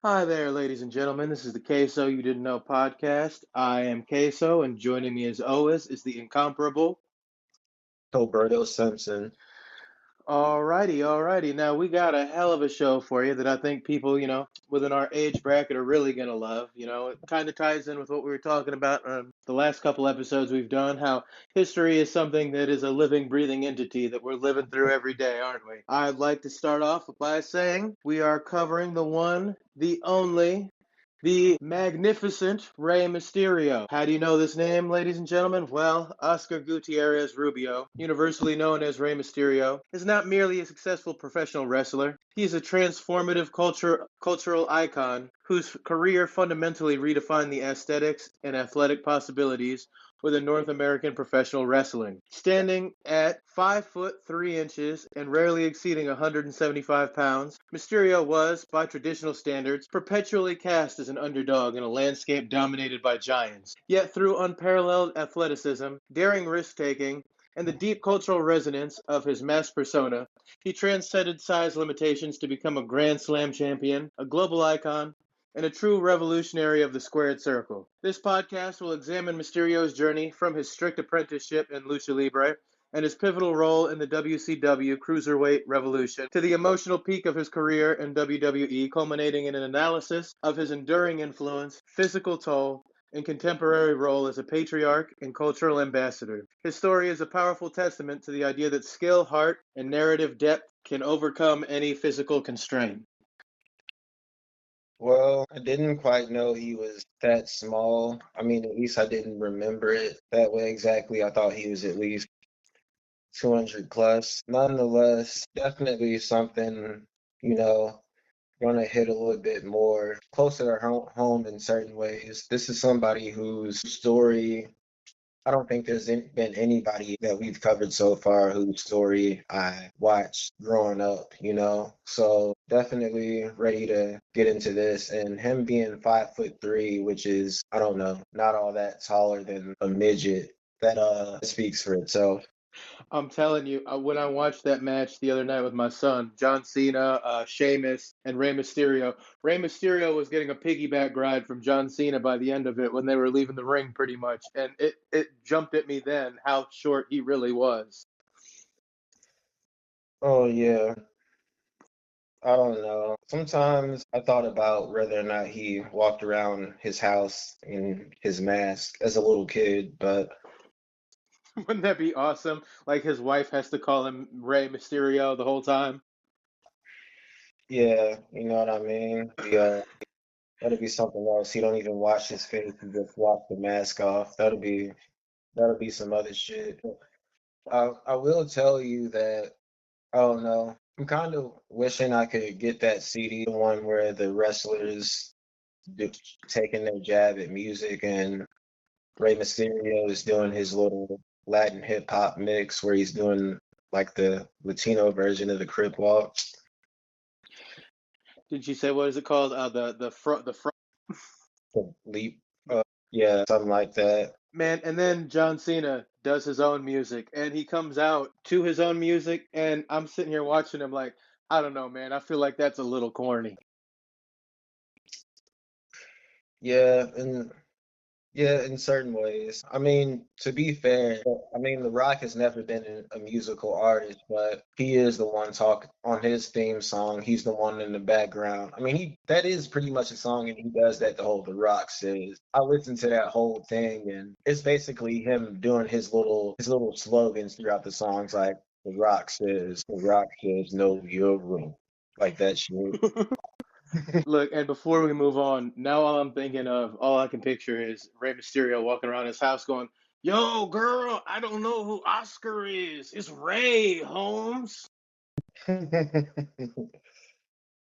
Hi there, ladies and gentlemen. This is the Queso You Didn't Know podcast. I am Queso, and joining me as always is the incomparable. Roberto Simpson. Alrighty. Now we got a hell of a show for you that I think people, within our age bracket are really gonna love. It kind of ties in with what we were talking about the last couple episodes we've done. How history is something that is a living, breathing entity that we're living through every day, aren't we? I'd like to start off by saying we are covering the one, the only, the magnificent Rey Mysterio. How do you know this name, ladies and gentlemen? Well, Oscar Gutierrez Rubio, universally known as Rey Mysterio, is not merely a successful professional wrestler. He is a transformative cultural icon whose career fundamentally redefined the aesthetics and athletic possibilities within North American professional wrestling. Standing at 5 foot 3 inches and rarely exceeding 175 pounds, Mysterio was, by traditional standards, perpetually cast as an underdog in a landscape dominated by giants. Yet through unparalleled athleticism, daring risk-taking, and the deep cultural resonance of his mass persona, he transcended size limitations to become a Grand Slam champion, a global icon, and a true revolutionary of the squared circle. This podcast will examine Mysterio's journey from his strict apprenticeship in Lucha Libre and his pivotal role in the WCW Cruiserweight Revolution to the emotional peak of his career in WWE, culminating in an analysis of his enduring influence, physical toll, and contemporary role as a patriarch and cultural ambassador. His story is a powerful testament to the idea that skill, heart, and narrative depth can overcome any physical constraint. Well, I didn't quite know he was that small. I mean, at least I didn't remember it that way exactly. I thought he was at least 200 plus. Nonetheless, definitely something, you know, gonna hit a little bit more closer to home in certain ways. This is somebody whose story I don't think been anybody that we've covered so far whose story I watched growing up, you know? So definitely ready to get into this. And him being 5'3", which is, I don't know, not all that taller than a midget, that speaks for itself. I'm telling you, when I watched that match the other night with my son, John Cena, Sheamus, and Rey Mysterio was getting a piggyback ride from John Cena by the end of it when they were leaving the ring, pretty much. And it jumped at me then how short he really was. Oh yeah. I don't know. Sometimes I thought about whether or not he walked around his house in his mask as a little kid, but Wouldn't that be awesome? Like his wife has to call him Rey Mysterio the whole time. yeah, you know what I mean? That'll be something else. He don't even wash his face. He just wash the mask off. That'll be some other shit. I will tell you that I don't know. I'm kind of wishing I could get that CD, the one where the wrestlers do, taking their jab at music and Rey Mysterio is doing his little Latin hip hop mix where he's doing like the Latino version of the Crip Walk. Did you say what is it called? The front. The leap. Yeah, something like that. Man, and then John Cena does his own music and he comes out to his own music and I'm sitting here watching him like, I don't know, man. I feel like that's a little corny. Yeah, and yeah, in certain ways. I mean, to be fair, I mean, The Rock has never been a musical artist, but he is the one talk on his theme song. He's the one in the background. I mean, he that is pretty much a song, and he does that the whole The Rock says. I listened to that whole thing, and it's basically him doing his little slogans throughout the songs, like The Rock says, know your room, like that shit. Look, and before we move on, now all I can picture is Rey Mysterio walking around his house going, Yo, girl, I don't know who Oscar is. It's Ray, Holmes.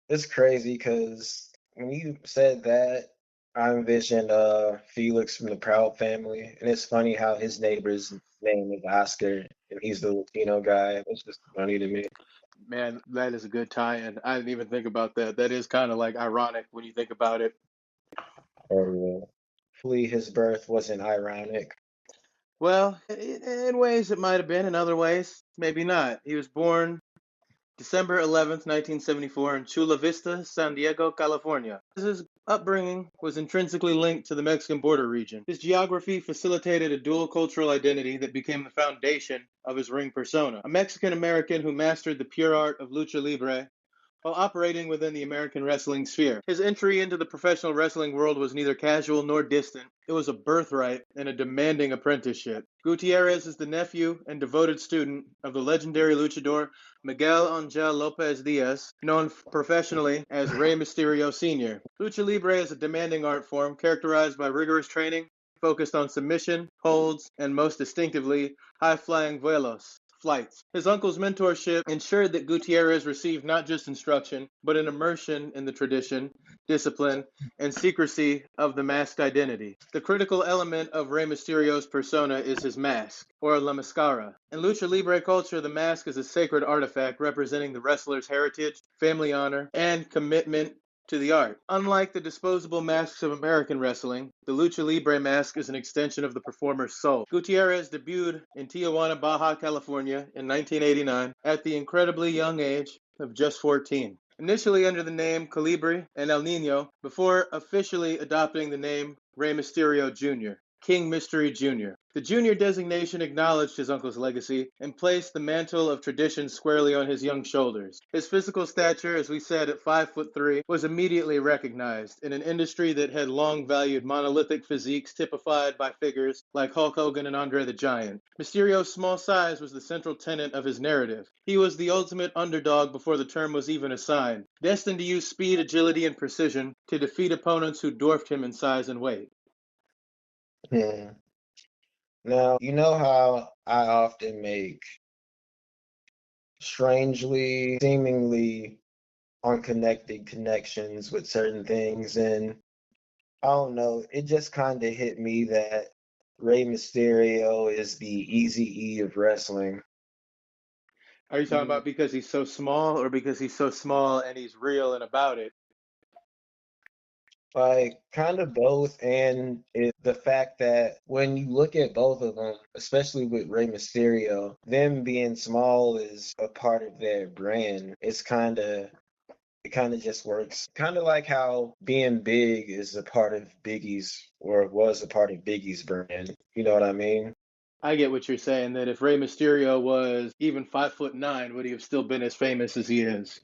It's crazy because when you said that, I envisioned Felix from the Proud Family, and it's funny how his neighbor's name is Oscar, and he's the Latino guy. It's just funny to me. Man, that is a good tie-in. I didn't even think about that. That is kind of like ironic when you think about it. Oh yeah. Hopefully his birth wasn't ironic. Well, in ways it might have been, in other ways, maybe not. He was born December 11th, 1974, in Chula Vista, San Diego, California. His upbringing was intrinsically linked to the Mexican border region. His geography facilitated a dual cultural identity that became the foundation of his ring persona. A Mexican American who mastered the pure art of lucha libre while operating within the American wrestling sphere. His entry into the professional wrestling world was neither casual nor distant. It was a birthright and a demanding apprenticeship. Gutierrez is the nephew and devoted student of the legendary luchador Miguel Angel Lopez Diaz, known professionally as Rey Mysterio Sr. Lucha Libre is a demanding art form characterized by rigorous training, focused on submission, holds, and most distinctively, high-flying vuelos, flights. His uncle's mentorship ensured that Gutierrez received not just instruction, but an immersion in the tradition, discipline, and secrecy of the masked identity. The critical element of Rey Mysterio's persona is his mask, or la mascara. In lucha libre culture, the mask is a sacred artifact representing the wrestler's heritage, family honor, and commitment to the art. Unlike the disposable masks of American wrestling, the lucha libre mask is an extension of the performer's soul. Gutierrez debuted in Tijuana, Baja California in 1989 at the incredibly young age of just 14. Initially under the name Colibri and El Nino, before officially adopting the name Rey Mysterio Jr., King Mystery Jr. The junior designation acknowledged his uncle's legacy and placed the mantle of tradition squarely on his young shoulders. His physical stature, as we said, at 5'3", was immediately recognized in an industry that had long valued monolithic physiques typified by figures like Hulk Hogan and Andre the Giant. Mysterio's small size was the central tenet of his narrative. He was the ultimate underdog before the term was even assigned, destined to use speed, agility, and precision to defeat opponents who dwarfed him in size and weight. Hmm. Now, you know how I often make strangely, seemingly unconnected connections with certain things, and I don't know, it just kind of hit me that Rey Mysterio is the Easy E of wrestling. Are you talking Mm, about because he's so small or because he's so small and he's real and about it? Like, kind of both, and the fact that when you look at both of them, especially with Rey Mysterio, them being small is a part of their brand. It kind of just works. Kind of like how being big is a part of Biggie's, or was a part of Biggie's brand. You know what I mean? I get what you're saying, that if Rey Mysterio was even 5'9", would he have still been as famous as he is?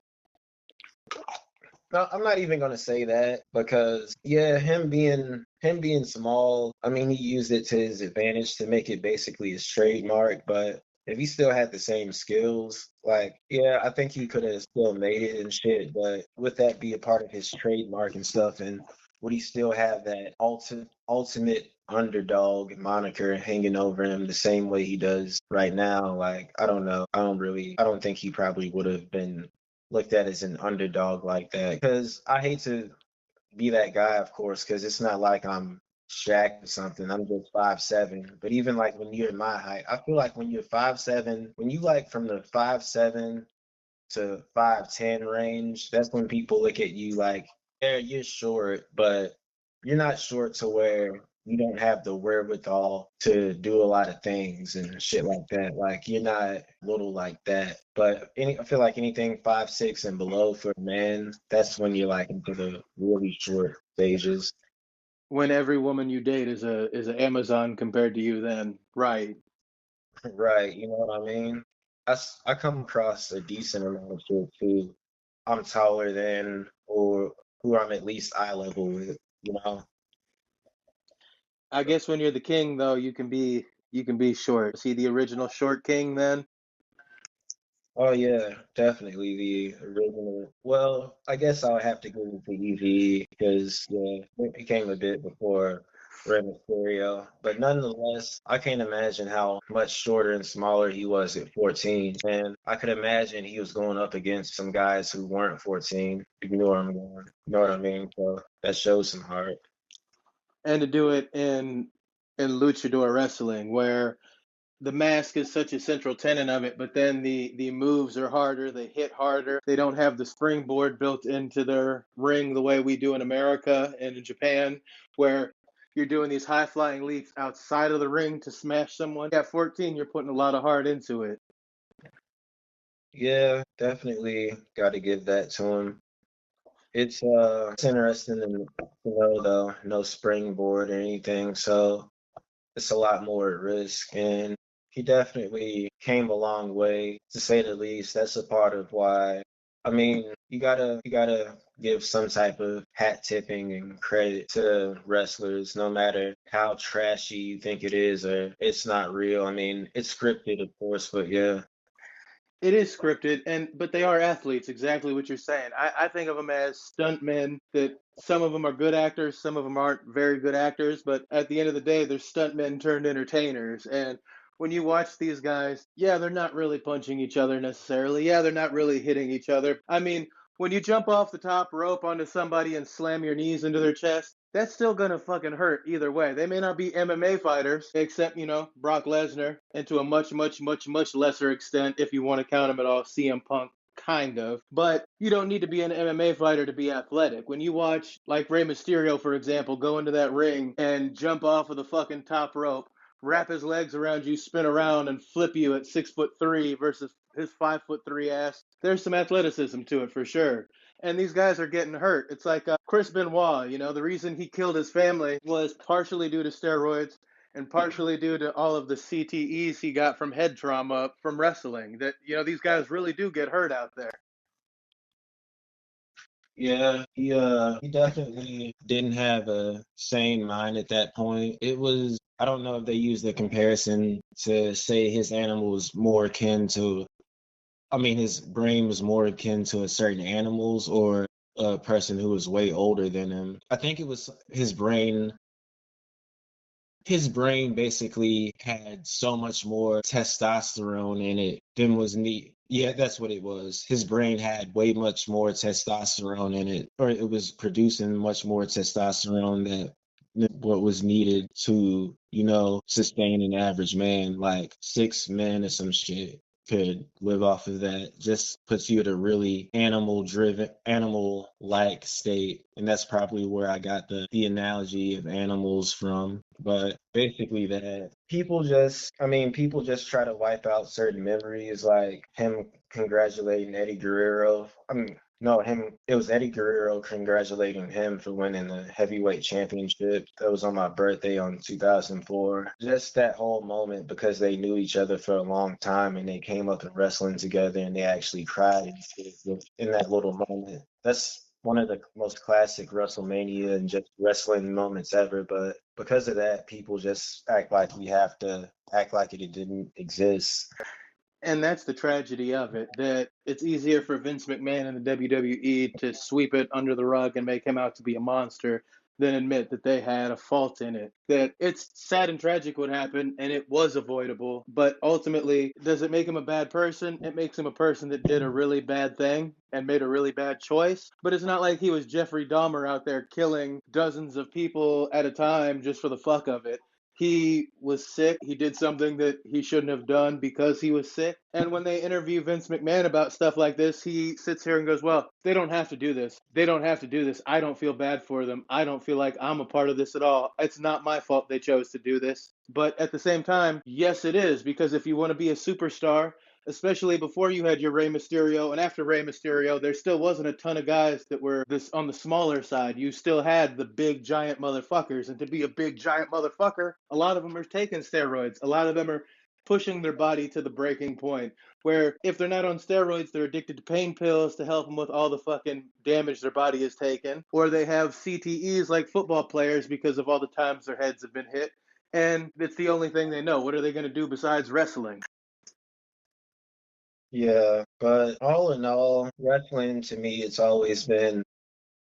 No, I'm not even gonna say that because yeah, him being small, I mean he used it to his advantage to make it basically his trademark, but if he still had the same skills, like yeah, I think he could have still made it and shit, but would that be a part of his trademark and stuff, and would he still have that ultimate underdog moniker hanging over him the same way he does right now? Like, I don't know. I don't think he probably would have been looked at as an underdog like that. Because I hate to be that guy, of course, because it's not like I'm Shaq or something. I'm just 5'7". But even like when you're my height, I feel like when you're 5'7", when you like from the 5'7" to 5'10" range, that's when people look at you like, yeah, you're short, but you're not short to where you don't have the wherewithal to do a lot of things and shit like that. Like you're not little like that. But I feel like anything 5'6" and below for a man, that's when you're like into the really short stages. When every woman you date is an Amazon compared to you, then right. Right, you know what I mean? I come across a decent amount of shit too. I'm taller than or who I'm at least eye level with, you know? I guess when you're the king, though, you can be short. Is he the original short king then? Oh yeah, definitely the original. Well, I guess I'll have to give it to EVE because yeah, it became a bit before Rey Mysterio. But nonetheless, I can't imagine how much shorter and smaller he was at 14. And I could imagine he was going up against some guys who weren't 14. If you know where I'm going. You know what I mean? So that shows some heart. And to do it in luchador wrestling, where the mask is such a central tenet of it, but then the moves are harder, they hit harder. They don't have the springboard built into their ring the way we do in America and in Japan, where you're doing these high flying leaps outside of the ring to smash someone. At 14, you're putting a lot of heart into it. Yeah, definitely got to give that to him. It's interesting to know though, no springboard or anything, so it's a lot more at risk. And he definitely came a long way, to say the least. That's a part of why. I mean, you gotta give some type of hat tipping and credit to wrestlers, no matter how trashy you think it is or it's not real. I mean, it's scripted, of course, but yeah. It is scripted, and but they are athletes. Exactly what you're saying. I think of them as stuntmen. That some of them are good actors, some of them aren't very good actors. But at the end of the day, they're stuntmen turned entertainers. And when you watch these guys, yeah, they're not really punching each other necessarily. Yeah, they're not really hitting each other. I mean, when you jump off the top rope onto somebody and slam your knees into their chest, that's still gonna fucking hurt either way. They may not be MMA fighters, except, Brock Lesnar, and to a much, much, much, much lesser extent, if you want to count him at all, CM Punk, kind of. But you don't need to be an MMA fighter to be athletic. When you watch, like Rey Mysterio, for example, go into that ring and jump off of the fucking top rope, wrap his legs around you, spin around, and flip you at 6'3" versus his 5'3" ass. There's some athleticism to it for sure. And these guys are getting hurt. It's like Chris Benoit, the reason he killed his family was partially due to steroids and partially due to all of the CTEs he got from head trauma from wrestling. That, these guys really do get hurt out there. Yeah, he definitely didn't have a sane mind at that point. It was, I don't know if they used the comparison to say his animal was more akin to, I mean, his brain was more akin to a certain animal's or a person who was way older than him. I think it was his brain basically had so much more testosterone in it than was neat. Yeah, that's what it was. His brain had way much more testosterone in it, or it was producing much more testosterone than what was needed to, sustain an average man. Like 6 men or some shit could live off of that. Just puts you at a really animal like state. And that's probably where I got the analogy of animals from. But basically that people just try to wipe out certain memories, like him congratulating Eddie Guerrero. I mean, no, it was Eddie Guerrero congratulating him for winning the heavyweight championship. That was on my birthday on 2004. Just that whole moment, because they knew each other for a long time and they came up in wrestling together and they actually cried and shit in that little moment. That's one of the most classic WrestleMania and just wrestling moments ever. But because of that, people just act like we have to act like it didn't exist. And that's the tragedy of it, that it's easier for Vince McMahon and the WWE to sweep it under the rug and make him out to be a monster than admit that they had a fault in it. That it's sad and tragic what happened, and it was avoidable. But ultimately, does it make him a bad person? It makes him a person that did a really bad thing and made a really bad choice. But it's not like he was Jeffrey Dahmer out there killing dozens of people at a time just for the fuck of it. He was sick. He did something that he shouldn't have done because he was sick. And when they interview Vince McMahon about stuff like this, he sits here and goes, well, they don't have to do this. They don't have to do this. I don't feel bad for them. I don't feel like I'm a part of this at all. It's not my fault they chose to do this. But at the same time, yes, it is, because if you want to be a superstar, especially before you had your Rey Mysterio and after Rey Mysterio, there still wasn't a ton of guys that were this on the smaller side. You still had the big giant motherfuckers, and to be a big giant motherfucker, a lot of them are taking steroids. A lot of them are pushing their body to the breaking point. Where if they're not on steroids, they're addicted to pain pills to help them with all the fucking damage their body has taken, or they have CTEs like football players because of all the times their heads have been hit. And it's the only thing they know. What are they going to do besides wrestling? Yeah, but all in all, wrestling to me, it's always been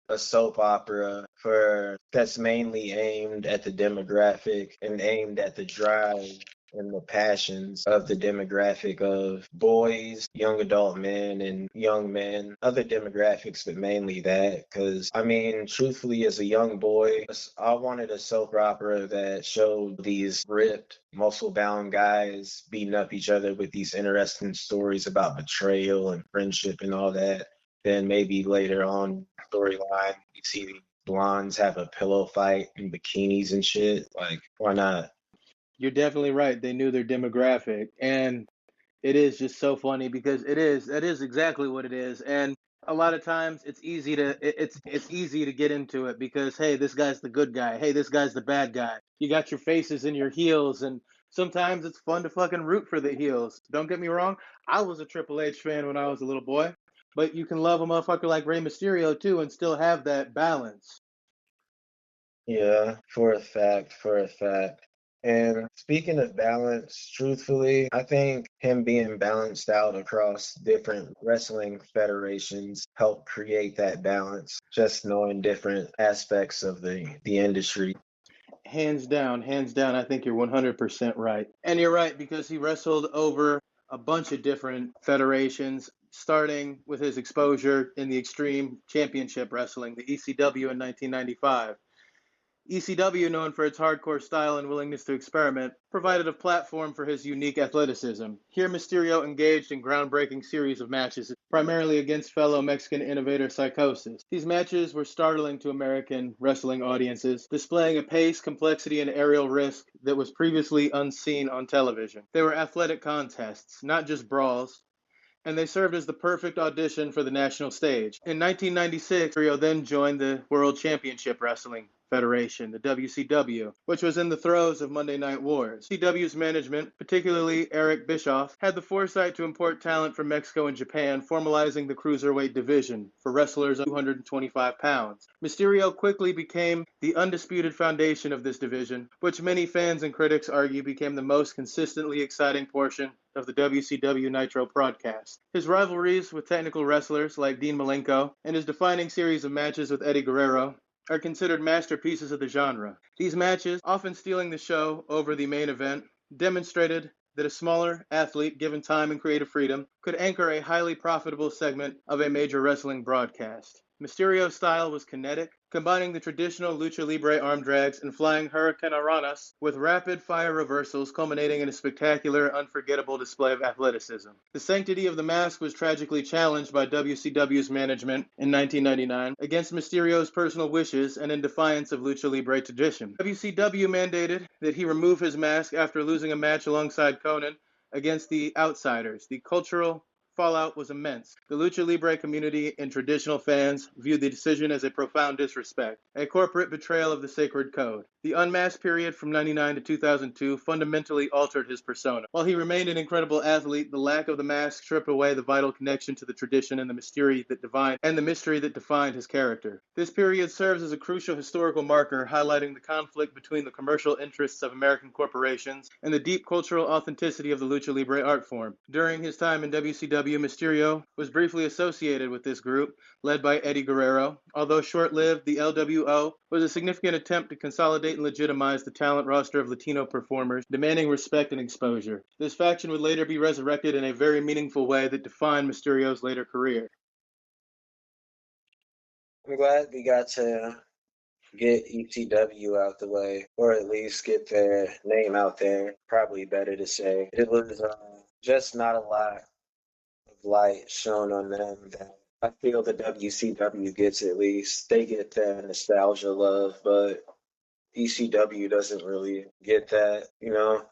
a soap opera for that's mainly aimed at the demographic and aimed at the drive and the passions of the demographic of boys, young adult men, and young men, other demographics, but mainly that. Because, I mean, truthfully, as a young boy, I wanted a soap opera that showed these ripped, muscle-bound guys beating up each other with these interesting stories about betrayal and friendship and all that. Then maybe later on storyline, you see the blondes have a pillow fight in bikinis and shit. Like, why not? You're definitely right. They knew their demographic. And It is just so funny because that is exactly what it is. And a lot of times it's easy to get into it because hey, this guy's the good guy. Hey, this guy's the bad guy. You got your faces and your heels, and sometimes it's fun to fucking root for the heels. Don't get me wrong. I was a Triple H fan when I was a little boy, but you can love a motherfucker like Rey Mysterio too and still have that balance. Yeah, for a fact, for a fact. And speaking of balance, truthfully, I think him being balanced out across different wrestling federations helped create that balance, just knowing different aspects of the industry. Hands down, I think you're 100% right. And you're right because he wrestled over a bunch of different federations, starting with his exposure in the Extreme Championship Wrestling, the ECW in 1995. ECW, known for its hardcore style and willingness to experiment, provided a platform for his unique athleticism. Here, Mysterio engaged in groundbreaking series of matches, primarily against fellow Mexican innovator Psychosis. These matches were startling to American wrestling audiences, displaying a pace, complexity, and aerial risk that was previously unseen on television. They were athletic contests, not just brawls, and they served as the perfect audition for the national stage. In 1996, Rio then joined the World Championship Wrestling Federation, the WCW, which was in the throes of Monday Night Wars. WCW's management, particularly Eric Bischoff, had the foresight to import talent from Mexico and Japan, formalizing the cruiserweight division for wrestlers of 225 pounds. Mysterio quickly became the undisputed foundation of this division, which many fans and critics argue became the most consistently exciting portion of the WCW Nitro broadcast. His rivalries with technical wrestlers like Dean Malenko and his defining series of matches with Eddie Guerrero are considered masterpieces of the genre. These matches, often stealing the show over the main event, demonstrated that a smaller athlete, given time and creative freedom, could anchor a highly profitable segment of a major wrestling broadcast. Mysterio's style was kinetic, combining the traditional lucha libre arm drags and flying hurricanranas with rapid-fire reversals, culminating in a spectacular, unforgettable display of athleticism. The sanctity of the mask was tragically challenged by WCW's management in 1999 against Mysterio's personal wishes and in defiance of lucha libre tradition. WCW mandated that he remove his mask after losing a match alongside Conan against the Outsiders. The cultural fallout was immense. The lucha libre community and traditional fans viewed the decision as a profound disrespect, a corporate betrayal of the sacred code. The unmasked period from 99 to 2002 fundamentally altered his persona. While he remained an incredible athlete, the lack of the mask stripped away the vital connection to the tradition and the mystery that defined his character. This period serves as a crucial historical marker, highlighting the conflict between the commercial interests of American corporations and the deep cultural authenticity of the lucha libre art form. During his time in WCW, Mysterio was briefly associated with this group, led by Eddie Guerrero. Although short-lived, the LWO was a significant attempt to consolidate and legitimize the talent roster of Latino performers, demanding respect and exposure. This faction would later be resurrected in a very meaningful way that defined Mysterio's later career. I'm glad we got to get ECW out the way, or at least get their name out there. Probably better to say. It was just not a lot of light shown on them that I feel the WCW gets at least. They get that nostalgia love, but ECW doesn't really get that, you know?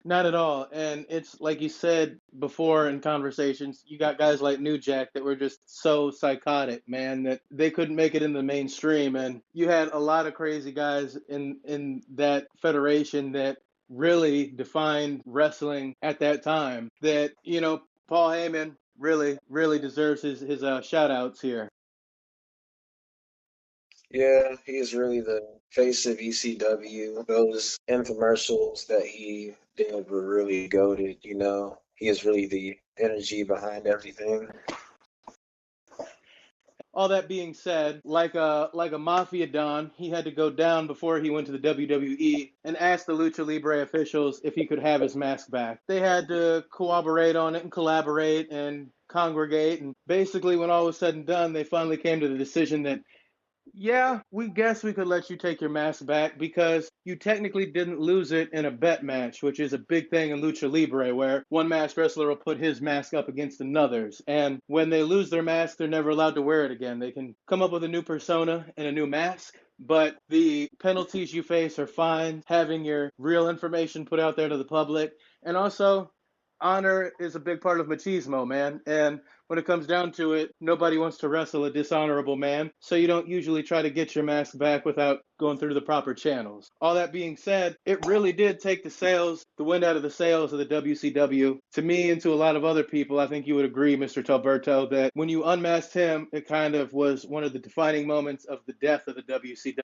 Not at all. And it's like you said before in conversations, you got guys like New Jack that were just so psychotic, man, that they couldn't make it in the mainstream. And you had a lot of crazy guys in that federation that really defined wrestling at that time. That, Paul Heyman really deserves his shout outs here. Yeah, he is really the face of ECW. Those infomercials that he did were really goated, you know? He is really the energy behind everything. All that being said, like a mafia don, he had to go down before he went to the WWE and ask the Lucha Libre officials if he could have his mask back. They had to cooperate on it and collaborate and congregate, and basically when all was said and done, they finally came to the decision that yeah, we guess we could let you take your mask back because you technically didn't lose it in a bet match, which is a big thing in Lucha Libre, where one masked wrestler will put his mask up against another's. And when they lose their mask, they're never allowed to wear it again. They can come up with a new persona and a new mask, but the penalties you face are fines, having your real information put out there to the public, and also honor is a big part of machismo, man. And when it comes down to it, nobody wants to wrestle a dishonorable man. So you don't usually try to get your mask back without going through the proper channels. All that being said, it really did take the wind out of the sails of the WCW. To me and to a lot of other people, I think you would agree, Mr. Talberto, that when you unmasked him, it kind of was one of the defining moments of the death of the WCW.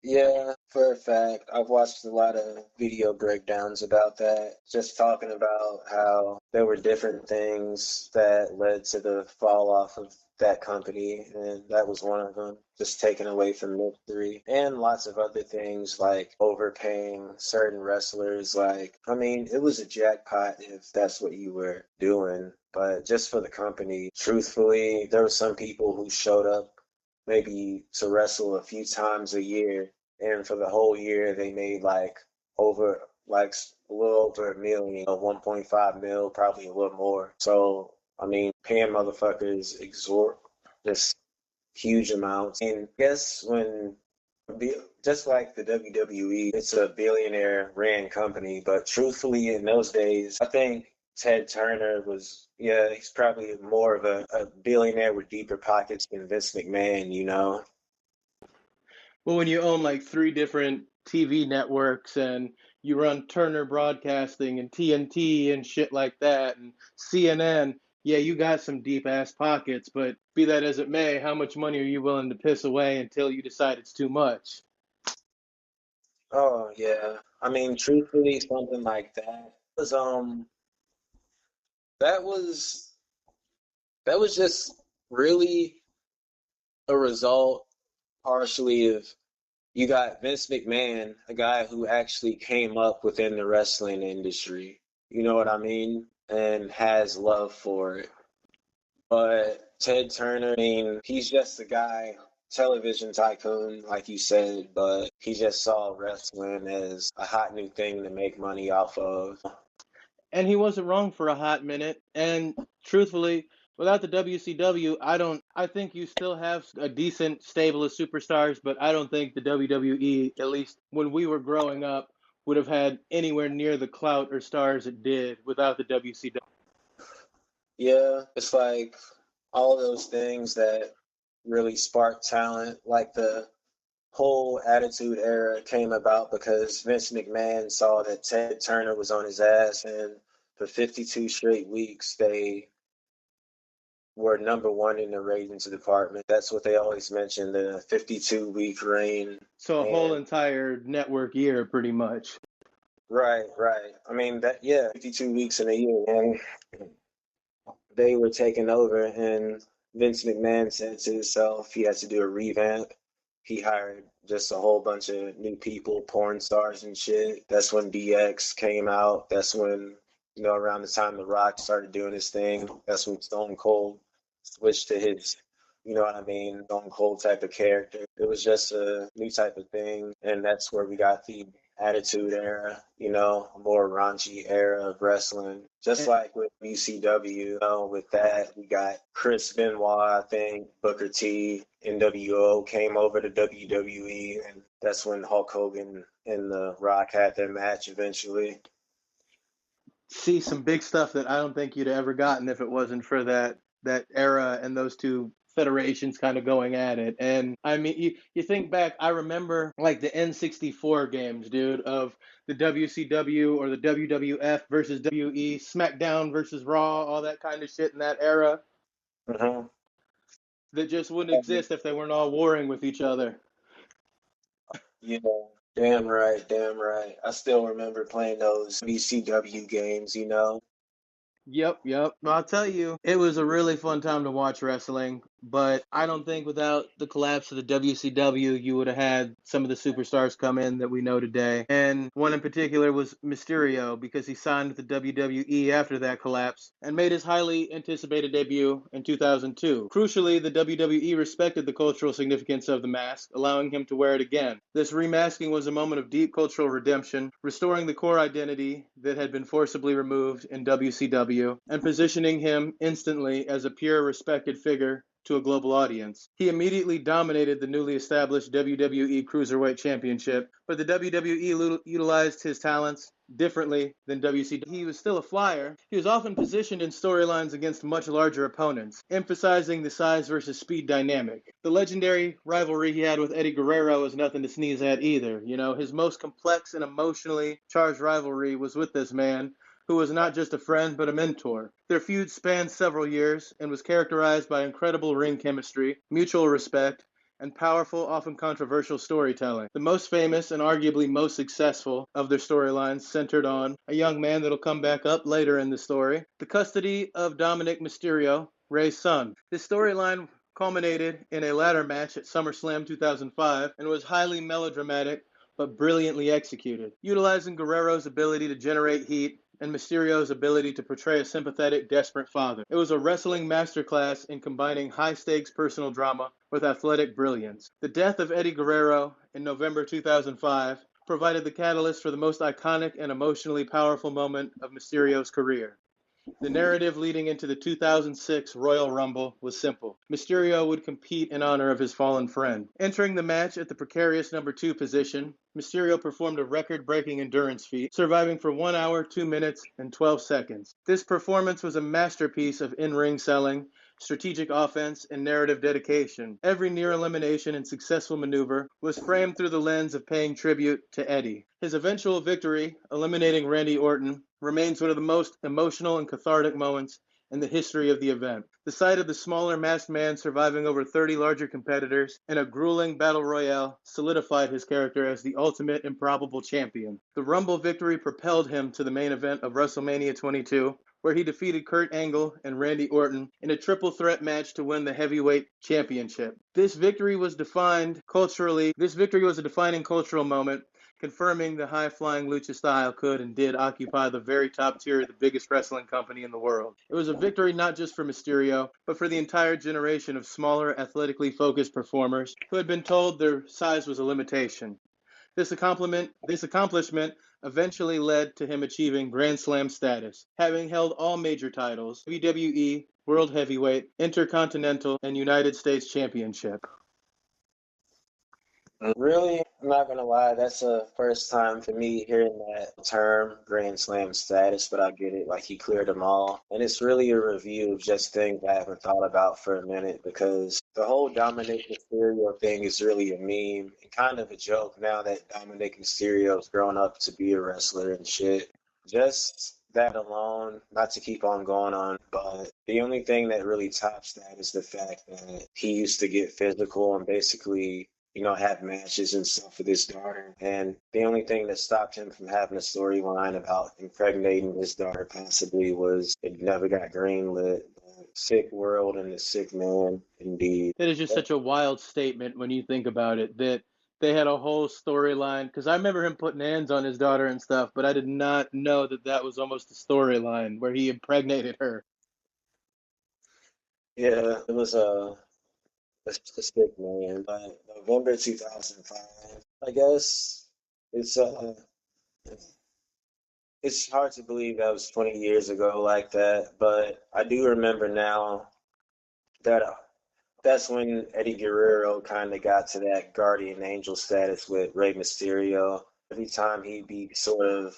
Yeah, for a fact. I've watched a lot of video breakdowns about that, just talking about how there were different things that led to the fall off of that company, and that was one of them, just taken away from Mystery, and lots of other things like overpaying certain wrestlers. Like, I mean, it was a jackpot if that's what you were doing, but just for the company, truthfully, there were some people who showed up maybe to wrestle a few times a year, and for the whole year they made over like a little over 1 million, 1.5 mil, probably a little more. So I mean, paying motherfuckers just huge amounts. And I guess just like the WWE, it's a billionaire ran company, but truthfully, in those days, I think Ted Turner was, yeah, he's probably more of a billionaire with deeper pockets than Vince McMahon, you know? Well, when you own like three different TV networks and you run Turner Broadcasting and TNT and shit like that and CNN, yeah, you got some deep ass pockets, but be that as it may, how much money are you willing to piss away until you decide it's too much? Oh, yeah. I mean, truthfully, something like that was, that was just really a result partially of you got Vince McMahon, a guy who actually came up within the wrestling industry. You know what I mean? And has love for it. But Ted Turner, I mean, he's just a guy, television tycoon, like you said, but he just saw wrestling as a hot new thing to make money off of. And he wasn't wrong for a hot minute. And truthfully, without the WCW, I think you still have a decent stable of superstars, but I don't think the WWE, at least when we were growing up, would have had anywhere near the clout or stars it did without the WCW. Yeah, it's like all those things that really spark talent, like the whole Attitude Era came about because Vince McMahon saw that Ted Turner was on his ass, and for 52 straight weeks, they were number one in the ratings department. That's what they always mention, the 52-week reign. So a whole And entire network year, pretty much. right, right. I mean, that, yeah, 52 weeks in a year. And they were taking over, and Vince McMahon said to himself he had to do a revamp. He hired just a whole bunch of new people, porn stars and shit. That's when DX came out. That's when, around the time The Rock started doing his thing. That's when Stone Cold switched to his, you know what I mean, Stone Cold type of character. It was just a new type of thing, and that's where we got the Attitude Era, a more raunchy era of wrestling. Just And, like with BCW, with that, we got Chris Benoit, I think, Booker T, NWO came over to WWE, and that's when Hulk Hogan and The Rock had their match eventually. see some big stuff that I don't think you'd ever gotten if it wasn't for that era and those two federations kind of going at it. And I mean, you think back, I remember like the N64 games, dude, of the WCW or the WWF versus WWE, SmackDown versus Raw, all that kind of shit in that era Mm-hmm. that just wouldn't exist if they weren't all warring with each other. Yeah, damn right, damn right. I still remember playing those VCW games. Yep, yep. Well, I'll tell you, it was a really fun time to watch wrestling, but I don't think without the collapse of the WCW, you would have had some of the superstars come in that we know today. And one in particular was Mysterio, because he signed with the WWE after that collapse and made his highly anticipated debut in 2002. Crucially, the WWE respected the cultural significance of the mask, allowing him to wear it again. This remasking was a moment of deep cultural redemption, restoring the core identity that had been forcibly removed in WCW and positioning him instantly as a pure, respected figure to a global audience. He immediately dominated the newly established WWE Cruiserweight Championship, but the WWE utilized his talents differently than WCW. He was still a flyer. He was often positioned in storylines against much larger opponents, emphasizing the size versus speed dynamic. The legendary rivalry he had with Eddie Guerrero was nothing to sneeze at either. You know, his most complex and emotionally charged rivalry was with this man, who was not just a friend but a mentor. Their feud spanned several years and was characterized by incredible ring chemistry, mutual respect, and powerful, often controversial storytelling. The most famous and arguably most successful of their storylines centered on a young man that'll come back up later in the story, the custody of Dominic Mysterio, Rey's son. This storyline culminated in a ladder match at SummerSlam 2005 and was highly melodramatic but brilliantly executed, utilizing Guerrero's ability to generate heat and Mysterio's ability to portray a sympathetic, desperate father. It was a wrestling masterclass in combining high-stakes personal drama with athletic brilliance. The death of Eddie Guerrero in November 2005 provided the catalyst for the most iconic and emotionally powerful moment of Mysterio's career. The narrative leading into the 2006 Royal Rumble was simple. Mysterio would compete in honor of his fallen friend. Entering the match at the precarious number 2 position, Mysterio performed a record-breaking endurance feat, surviving for 1 hour, 2 minutes, and 12 seconds. This performance was a masterpiece of in-ring selling, strategic offense, and narrative dedication. Every near elimination and successful maneuver was framed through the lens of paying tribute to Eddie. His eventual victory, eliminating Randy Orton, remains one of the most emotional and cathartic moments in the history of the event. The sight of the smaller masked man surviving over 30 larger competitors in a grueling battle royale solidified his character as the ultimate improbable champion. The Rumble victory propelled him to the main event of WrestleMania 22, where he defeated Kurt Angle and Randy Orton in a triple threat match to win the heavyweight championship. This victory was a defining cultural moment, confirming the high-flying lucha style could and did occupy the very top tier of the biggest wrestling company in the world. It was a victory not just for Mysterio, but for the entire generation of smaller, athletically focused performers who had been told their size was a limitation. This accomplishment eventually led to him achieving Grand Slam status, having held all major titles: WWE, World Heavyweight, Intercontinental, and United States Championship. Really, I'm not gonna lie, that's the first time for me hearing that term, Grand Slam status, but I get it, like he cleared them all. And it's really a review of just things I haven't thought about for a minute because the whole Dominic Mysterio thing is really a meme and kind of a joke now that Dominic Mysterio's grown up to be a wrestler and shit. Just that alone, not to keep on going on, but the only thing that really tops that is the fact that he used to get physical and basically have matches and stuff with his daughter. And the only thing that stopped him from having a storyline about impregnating his daughter possibly was it never got greenlit. Sick world and a sick man, indeed. That is just such a wild statement when you think about it, that they had a whole storyline. Because I remember him putting hands on his daughter and stuff, but I did not know that that was almost a storyline where he impregnated her. Yeah, it was a sick man. But November 2005, I guess it's it's hard to believe that was 20 years ago like that, but I do remember now that that's when Eddie Guerrero kind of got to that guardian angel status with Rey Mysterio. Every time he'd be sort of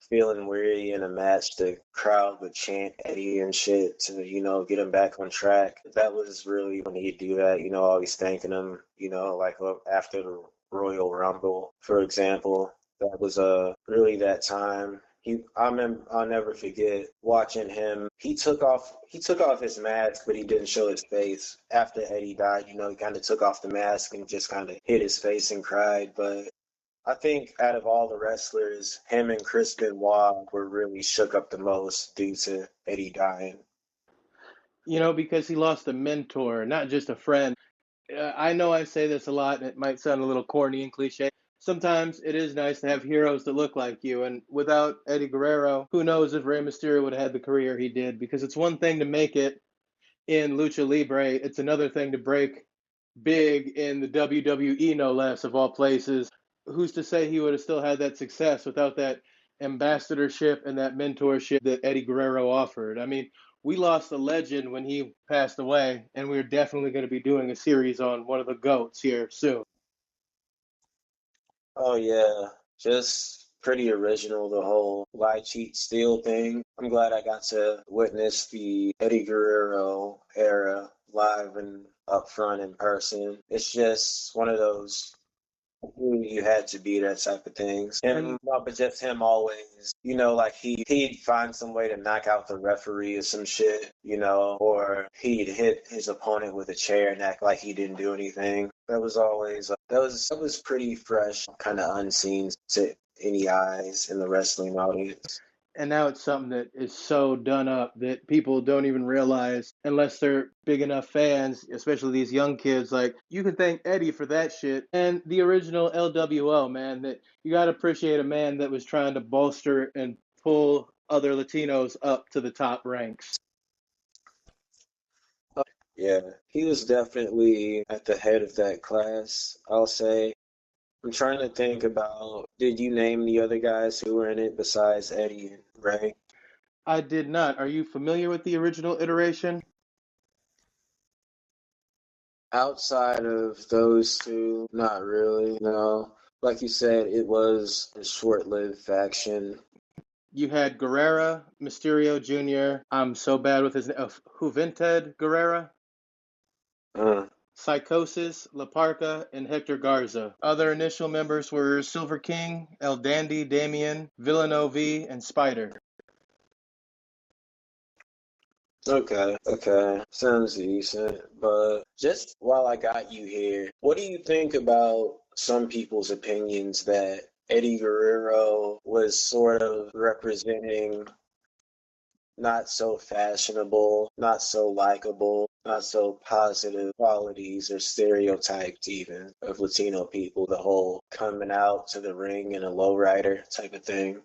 feeling weary in a match, the crowd would chant Eddie and shit to, get him back on track. That was really when he'd do that, always thanking him, like after the Royal Rumble, for example. That was really that time. I'll never forget watching him. He took off his mask, but he didn't show his face. After Eddie died, he kind of took off the mask and just kind of hid his face and cried. But I think out of all the wrestlers, him and Chris Benoit were really shook up the most due to Eddie dying. Because he lost a mentor, not just a friend. I know I say this a lot, and it might sound a little corny and cliche. Sometimes it is nice to have heroes that look like you. And without Eddie Guerrero, who knows if Rey Mysterio would have had the career he did? Because it's one thing to make it in Lucha Libre, it's another thing to break big in the WWE, no less, of all places. Who's to say he would have still had that success without that ambassadorship and that mentorship that Eddie Guerrero offered? I mean, we lost a legend when he passed away, and we're definitely going to be doing a series on one of the GOATs here soon. Oh yeah, just pretty original, the whole lie, cheat, steal thing. I'm glad I got to witness the Eddie Guerrero era live and up front in person. It's just one of those you had to be that type of things. And Him, no, but just him always, like he'd find some way to knock out the referee or some shit, or he'd hit his opponent with a chair and act like he didn't do anything. That was always that was pretty fresh, kind of unseen to any eyes in the wrestling audience. and now it's something that is so done up that people don't even realize unless they're big enough fans, especially these young kids. Like, you can thank Eddie for that shit and the original LWO, man. That you got to appreciate a man that was trying to bolster and pull other Latinos up to the top ranks. Yeah, he was definitely at the head of that class, I'll say. I'm trying to think about, did you name the other guys who were in it besides Eddie and Ray? I did not. Are you familiar with the original iteration? Outside of those two, not really, no. Like you said, it was a short-lived faction. You had Guerrera, Mysterio Jr. I'm so bad with his name. Juventud Guerrera, Uh, Psychosis, La Parca, and Hector Garza. Other initial members were Silver King, El Dandy, Damien, Villanova, and Spider. okay, sounds decent. But just while I got you here, what do you think about some people's opinions that Eddie Guerrero was sort of representing not so fashionable, not so likable, not so positive qualities or stereotypes even of Latino people, the whole coming out to the ring in a lowrider type of thing.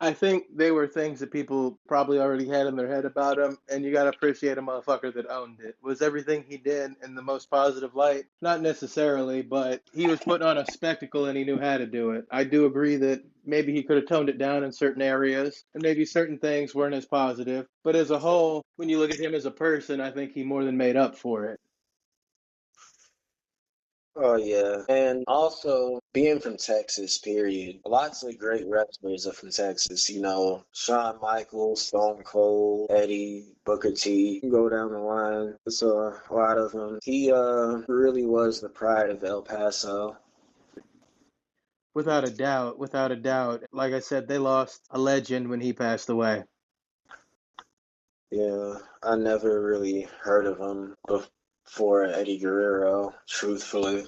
I think they were things that people probably already had in their head about him, and you gotta appreciate a motherfucker that owned it. Was everything he did in the most positive light? Not necessarily, but he was putting on a spectacle and he knew how to do it. I do agree that maybe he could have toned it down in certain areas, and maybe certain things weren't as positive. But as a whole, when you look at him as a person, I think he more than made up for it. Oh yeah. And also being from Texas, period. Lots of great wrestlers are from Texas, Shawn Michaels, Stone Cold, Eddie, Booker T. You can go down the line. There's a lot of them. He really was the pride of El Paso. Without a doubt, without a doubt. Like I said, they lost a legend when he passed away. Yeah, I never really heard of him before Eddie Guerrero, truthfully.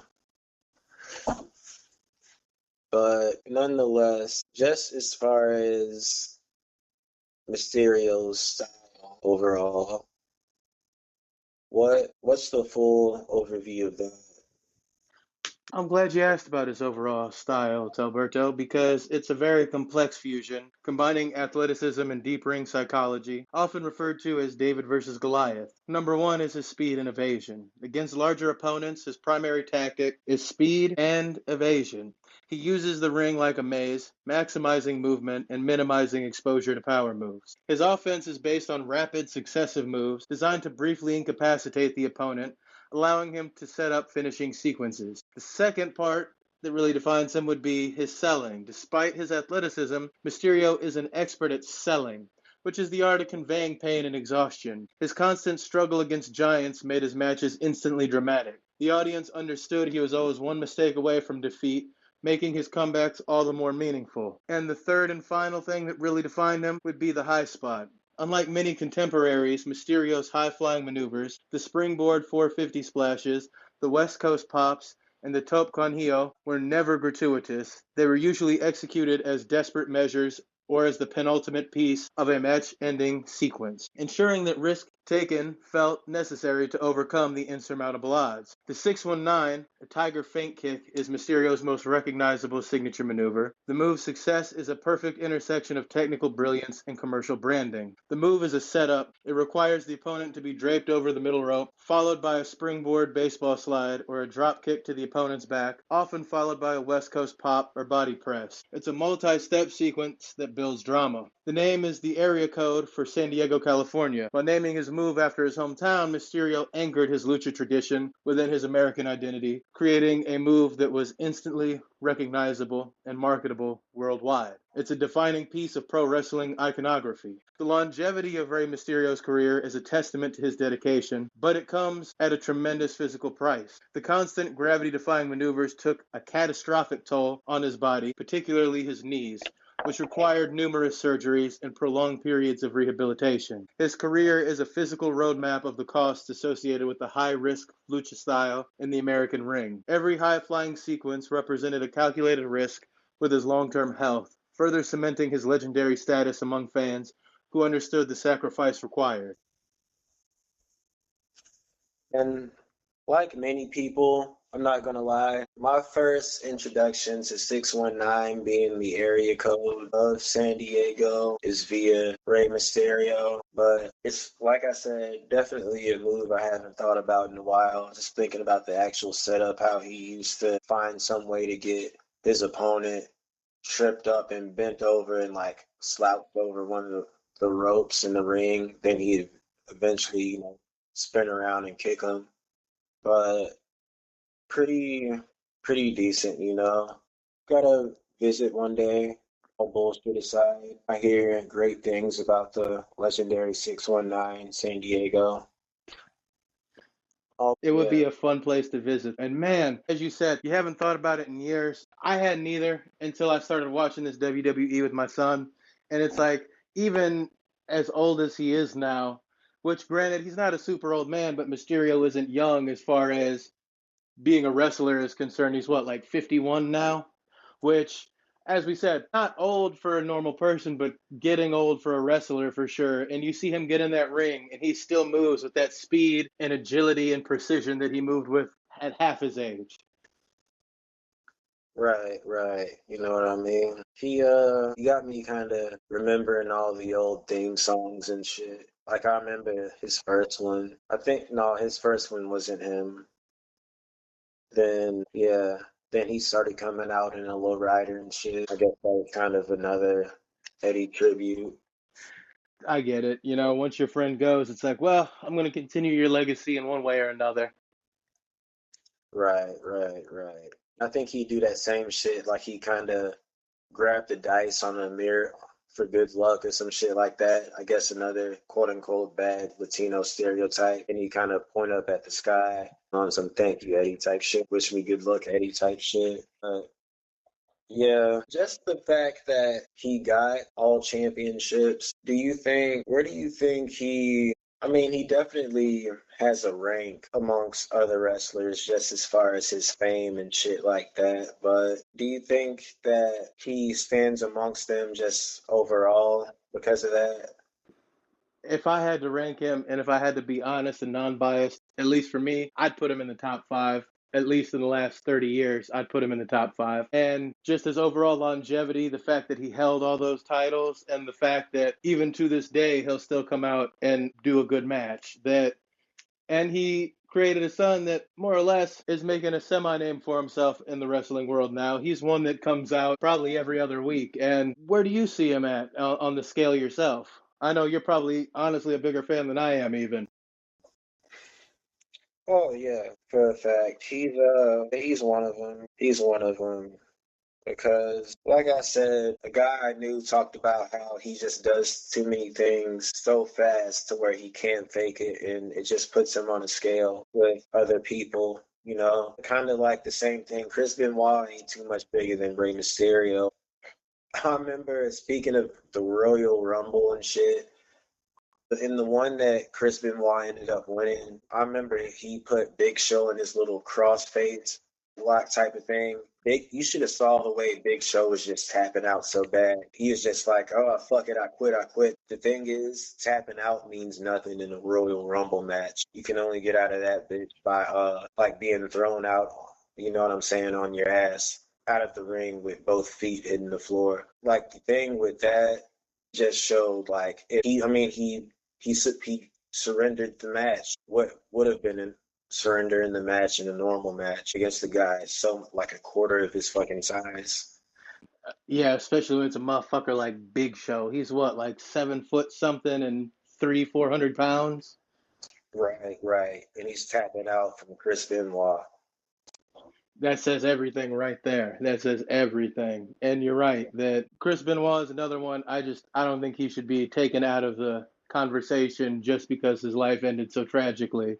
But nonetheless, just as far as Mysterio's style overall, what's the full overview of that? I'm glad you asked about his overall style, Talberto, because it's a very complex fusion, combining athleticism and deep ring psychology, often referred to as David versus Goliath. Number one is his speed and evasion. Against larger opponents, his primary tactic is speed and evasion. He uses the ring like a maze, maximizing movement and minimizing exposure to power moves. His offense is based on rapid, successive moves designed to briefly incapacitate the opponent, allowing him to set up finishing sequences. The second part that really defines him would be his selling. Despite his athleticism, Mysterio is an expert at selling, which is the art of conveying pain and exhaustion. His constant struggle against giants made his matches instantly dramatic. The audience understood he was always one mistake away from defeat, making his comebacks all the more meaningful. And the third and final thing that really defined him would be the high spot. Unlike many contemporaries, Mysterio's high-flying maneuvers, the springboard 450 splashes, the West Coast pops, and the Tope con Hio were never gratuitous. They were usually executed as desperate measures or as the penultimate piece of a match-ending sequence, ensuring that risk taken felt necessary to overcome the insurmountable odds. The 619, a Tiger feint kick, is Mysterio's most recognizable signature maneuver. The move's success is a perfect intersection of technical brilliance and commercial branding. The move is a setup. It requires the opponent to be draped over the middle rope, followed by a springboard baseball slide or a drop kick to the opponent's back, often followed by a West Coast pop or body press. It's a multi-step sequence that builds drama. The name is the area code for San Diego, California. By naming his move after his hometown, Mysterio anchored his lucha tradition within his American identity, creating a move that was instantly recognizable and marketable worldwide. It's a defining piece of pro wrestling iconography. The longevity of Rey Mysterio's career is a testament to his dedication, but it comes at a tremendous physical price. The constant gravity-defying maneuvers took a catastrophic toll on his body, particularly his knees, which required numerous surgeries and prolonged periods of rehabilitation. His career is a physical roadmap of the costs associated with the high-risk lucha style in the American ring. Every high-flying sequence represented a calculated risk with his long-term health, further cementing his legendary status among fans who understood the sacrifice required. And like many people, I'm not gonna lie, my first introduction to 619 being the area code of San Diego is via Rey Mysterio. But it's, like I said, definitely a move I haven't thought about in a while. Just thinking about the actual setup, how he used to find some way to get his opponent tripped up and bent over and like slouched over one of the ropes in the ring. Then he'd eventually, spin around and kick him. But pretty pretty decent. Gotta visit one day. All bullshit aside, I hear great things about the legendary 619 San Diego. Oh It would yeah, be a fun place to visit. And man, as you said, you haven't thought about it in years. I hadn't either until I started watching this WWE with my son. And it's like, even as old as he is now, which granted, he's not a super old man, but Mysterio isn't young as far as being a wrestler is concerned. He's what, like 51 now? Which, as we said, not old for a normal person, but getting old for a wrestler for sure. And you see him get in that ring, and he still moves with that speed and agility and precision that he moved with at half his age. right, right. You know what I mean? He got me kind of remembering all the old theme songs and shit. Like I remember his first one. I think no, his first one wasn't him. Then yeah, then he started coming out in a lowrider and shit. I guess that was kind of another Eddie tribute. I get it. Once your friend goes, it's like, well, I'm going to continue your legacy in one way or another. Right, right, right. I think he do that same shit. Like he kind of grabbed the dice on the mirror for good luck or some shit like that. I guess another quote unquote bad Latino stereotype. And he kind of point up at the sky on some thank you Eddie type shit. Wish me good luck Eddie type shit. Yeah, just the fact that he got all championships. Where do you think I mean, he definitely has a rank amongst other wrestlers just as far as his fame and shit like that. But do you think that he stands amongst them just overall because of that? If I had to rank him and if I had to be honest and non biased, at least for me, I'd put him in the top five. At least in the last 30 years, I'd put him in the top five. And just his overall longevity, the fact that he held all those titles, and the fact that even to this day, he'll still come out and do a good match. And he created a son that more or less is making a semi name for himself in the wrestling world now. He's one that comes out probably every other week. And where do you see him at on the scale yourself? I know you're probably honestly a bigger fan than I am, even. Oh yeah, for a fact. He's one of them. He's one of them. Because, like I said, a guy I knew talked about how he just does too many things so fast to where he can't fake it, and it just puts him on a scale with other people. Kind of like the same thing. Chris Benoit ain't too much bigger than Rey Mysterio. I remember speaking of the Royal Rumble and shit. In the one that Chris Benoit ended up winning, I remember he put Big Show in his little crossface block type of thing. You should have saw the way Big Show was just tapping out so bad. He was just like, "Oh fuck it, I quit, I quit." The thing is, tapping out means nothing in a Royal Rumble match. You can only get out of that bitch by like being thrown out. You know what I'm saying, on your ass out of the ring with both feet hitting the floor. Like the thing with that just showed like if he, I mean he surrendered the match. What would have been a surrender in the match in a normal match against the guy so like a quarter of his fucking size. Yeah, especially when it's a motherfucker like Big Show. He's what, like 7 foot something and 300, 400 pounds? Right, right. And he's tapping out from Chris Benoit. That says everything right there. That says everything. And you're right that Chris Benoit is another one. I don't think he should be taken out of the conversation just because his life ended so tragically.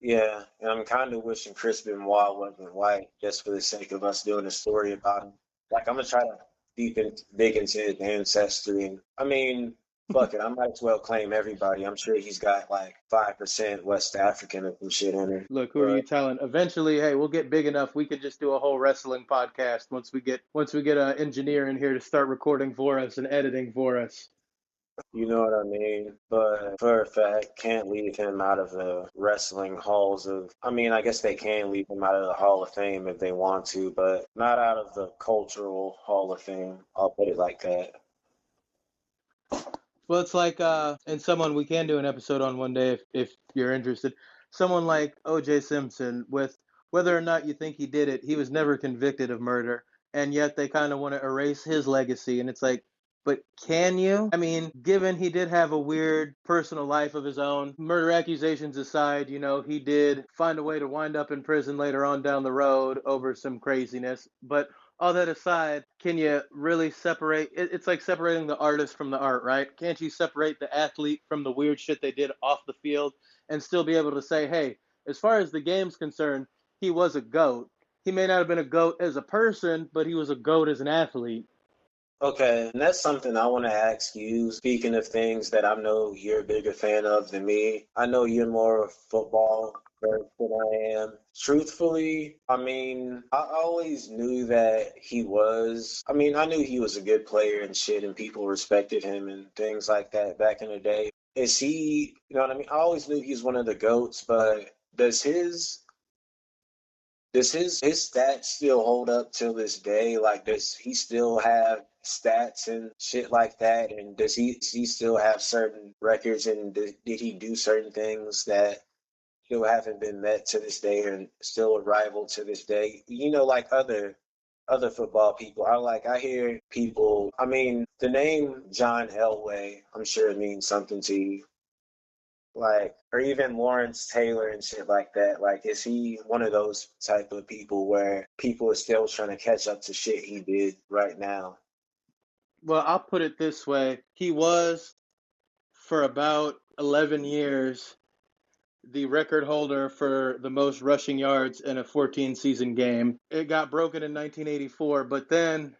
Yeah, and I'm kind of wishing Chris Benoit wasn't white just for the sake of us doing a story about him. Like, I'm gonna try to dig into his ancestry, and I mean, fuck it, I might as well claim everybody. I'm sure he's got like 5% West African or some shit in him. Look, who are you But telling? Eventually, hey, we'll get big enough. We could just do a whole wrestling podcast once we get an engineer in here to start recording for us and editing for us. you know what I mean? But for a fact, can't leave him out of the wrestling halls of. I mean, I guess they can leave him out of the Hall of Fame if they want to, but not out of the cultural Hall of Fame. I'll put it like that. Well, it's like, and someone we can do an episode on one day if you're interested. Someone like O.J. Simpson, with whether or not you think he did it, he was never convicted of murder, and yet they kind of want to erase his legacy. And it's like, but can you? I mean, given he did have a weird personal life of his own, murder accusations aside, he did find a way to wind up in prison later on down the road over some craziness. But all that aside, can you really separate? It's like separating the artist from the art, right? Can't you separate the athlete from the weird shit they did off the field and still be able to say, hey, as far as the game's concerned, he was a GOAT. He may not have been a GOAT as a person, but he was a GOAT as an athlete. Okay, and that's something I want to ask you. Speaking of things that I know you're a bigger fan of than me, I know you're more of a football person than I am. Truthfully, I mean, I always knew that he was, I mean, I knew he was a good player and shit, and people respected him and things like that back in the day. Is he, you know what I mean? I always knew he was one of the GOATs, but does his stats still hold up till this day? Like, does he still have stats and shit like that? And does he still have certain records? And did he do certain things that still haven't been met to this day and still a rival to this day? Like other football people. I hear people. I mean, the name John Elway. I'm sure it means something to you, like, or even Lawrence Taylor and shit like that. Like, is he one of those type of people where people are still trying to catch up to shit he did right now? Well, I'll put it this way. He was, for about 11 years, the record holder for the most rushing yards in a 14 season game. It got broken in 1984, but then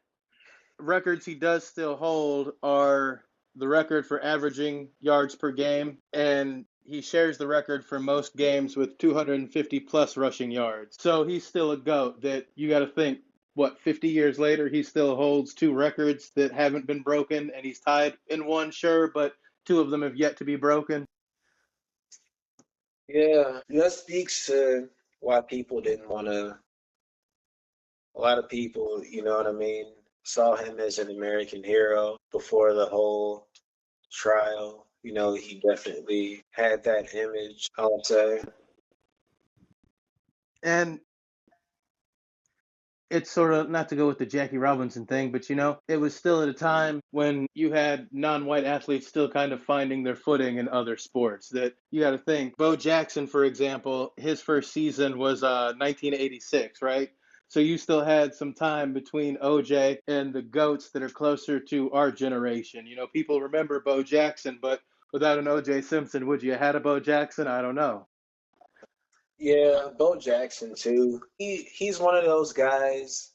records he does still hold are the record for averaging yards per game, and he shares the record for most games with 250 plus rushing yards. So he's still a GOAT that you got to think, what, 50 years later, he still holds two records that haven't been broken, and he's tied in one, sure, but two of them have yet to be broken. Yeah, that speaks to why people didn't want to. A lot of people, you know what I mean, saw him as an American hero before the whole trial. He definitely had that image, I'll say. And it's sort of not to go with the Jackie Robinson thing, but it was still at a time when you had non-white athletes still kind of finding their footing in other sports. That you got to think. Bo Jackson, for example, his first season was 1986, right? So you still had some time between OJ and the goats that are closer to our generation. People remember Bo Jackson, but without an OJ Simpson, would you have had a Bo Jackson? I don't know. Yeah, Bo Jackson too. He's one of those guys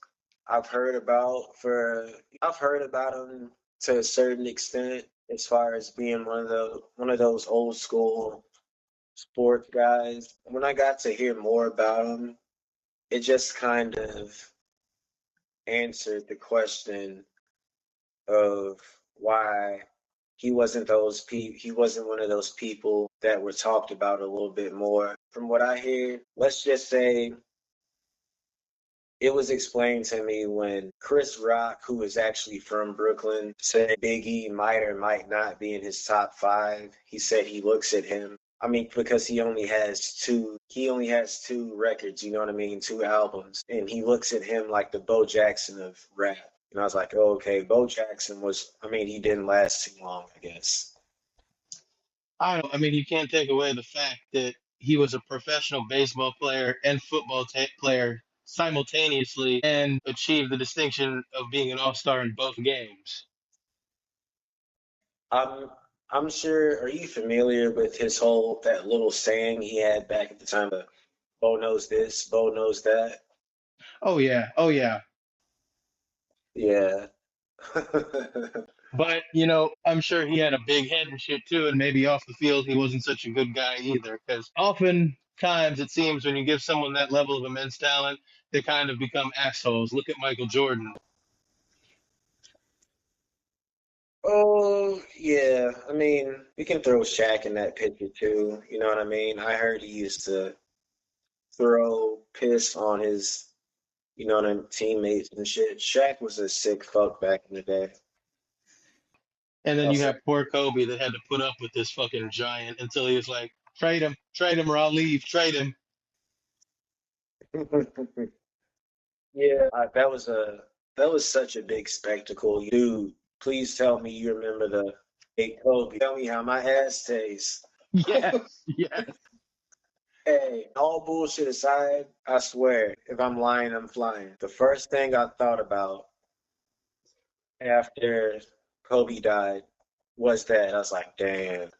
I've heard about for I've heard about him to a certain extent as far as being one of those old school sports guys. When I got to hear more about him, it just kind of answered the question of why he wasn't one of those people that were talked about a little bit more. From what I hear, let's just say it was explained to me when Chris Rock, who is actually from Brooklyn, said Biggie might or might not be in his top five. He said he looks at him. I mean, because he only has two records, you know what I mean? Two albums. And he looks at him like the Bo Jackson of rap. And I was like, oh, okay, Bo Jackson was, I mean, he didn't last too long, I guess. I mean, you can't take away the fact that he was a professional baseball player and football player simultaneously and achieved the distinction of being an all-star in both games. I'm I'm sure, are you familiar with his whole that little saying he had back at the time of Bo knows this, Bo knows that? Oh yeah, oh yeah. Yeah. But, I'm sure he had a big head and shit too, and maybe off the field he wasn't such a good guy either. Because oftentimes it seems when you give someone that level of immense talent, they kind of become assholes. Look at Michael Jordan. Oh, yeah. I mean, we can throw Shaq in that picture too. You know what I mean? I heard he used to throw piss on his, teammates and shit. Shaq was a sick fuck back in the day. And then you Also, have poor Kobe that had to put up with this fucking giant until he was like, trade him or I'll leave, trade him. yeah, that was such a big spectacle. Dude, please tell me you remember the hey Kobe. Tell me how my ass tastes. Yes, yes. Hey, all bullshit aside, I swear, if I'm lying, I'm flying. The first thing I thought about after Kobe died was that I was like, damn,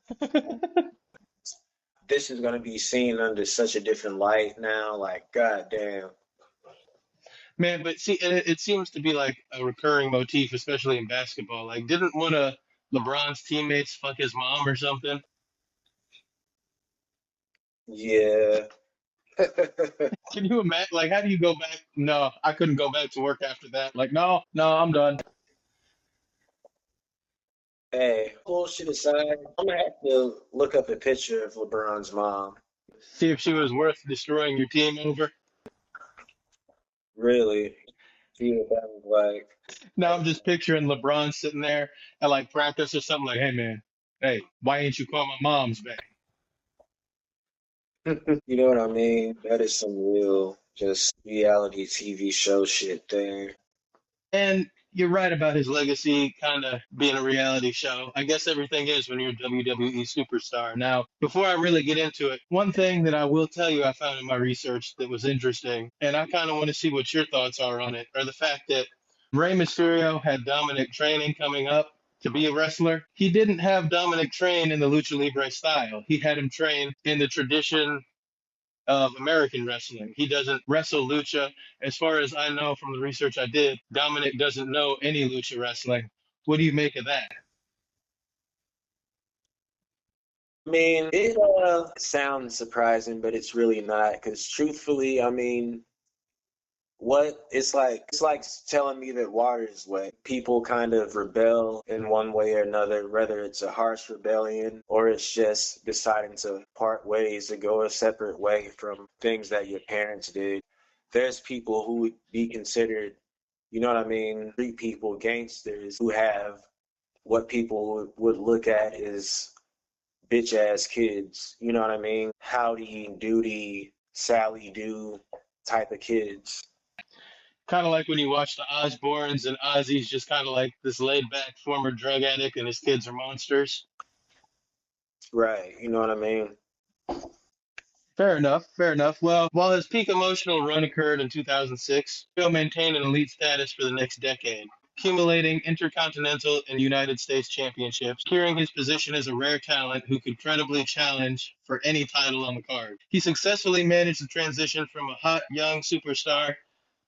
this is gonna be seen under such a different light now. Like, god damn. Man, but see, it seems to be like a recurring motif, especially in basketball. Like, didn't one of LeBron's teammates fuck his mom or something? Yeah. Can you imagine? Like, how do you go back? No, I couldn't go back to work after that. Like, no, no, I'm done. Hey, bullshit aside, I'm gonna have to look up a picture of LeBron's mom. See if she was worth destroying your team over. Really, see what that was Now I'm just picturing LeBron sitting there at like practice or something like, hey man, hey, why ain't you call my mom's back? like. You know what I mean? That is some real, just reality TV show shit there. And you're right about his legacy kind of being a reality show. I guess everything is when you're a WWE superstar. Now, before I really get into it, one thing that I will tell you I found in my research that was interesting, and I kind of want to see what your thoughts are on it, are the fact that Rey Mysterio had Dominic training coming up to be a wrestler. He didn't have Dominic train in the lucha libre style. He had him train in the tradition of American wrestling. He doesn't wrestle lucha. As far as I know from the research I did, Dominic doesn't know any lucha wrestling. What do you make of that? I mean, it sounds surprising, but it's really not. Because truthfully, I mean, what it's like telling me that water is wet. People kind of rebel in one way or another, whether it's a harsh rebellion or it's just deciding to part ways to go a separate way from things that your parents did. There's people who would be considered, you know what I mean, street people, gangsters who have what people would look at as bitch ass kids, you know what I mean? Howdy doody, Sally do type of kids. Kind of like when you watch the Osbournes and Ozzy's just kind of like this laid back former drug addict and his kids are monsters. Right, you know what I mean? Fair enough, fair enough. Well, while his peak emotional run occurred in 2006, he'll maintain an elite status for the next decade, accumulating intercontinental and United States championships, securing his position as a rare talent who could credibly challenge for any title on the card. He successfully managed the transition from a hot young superstar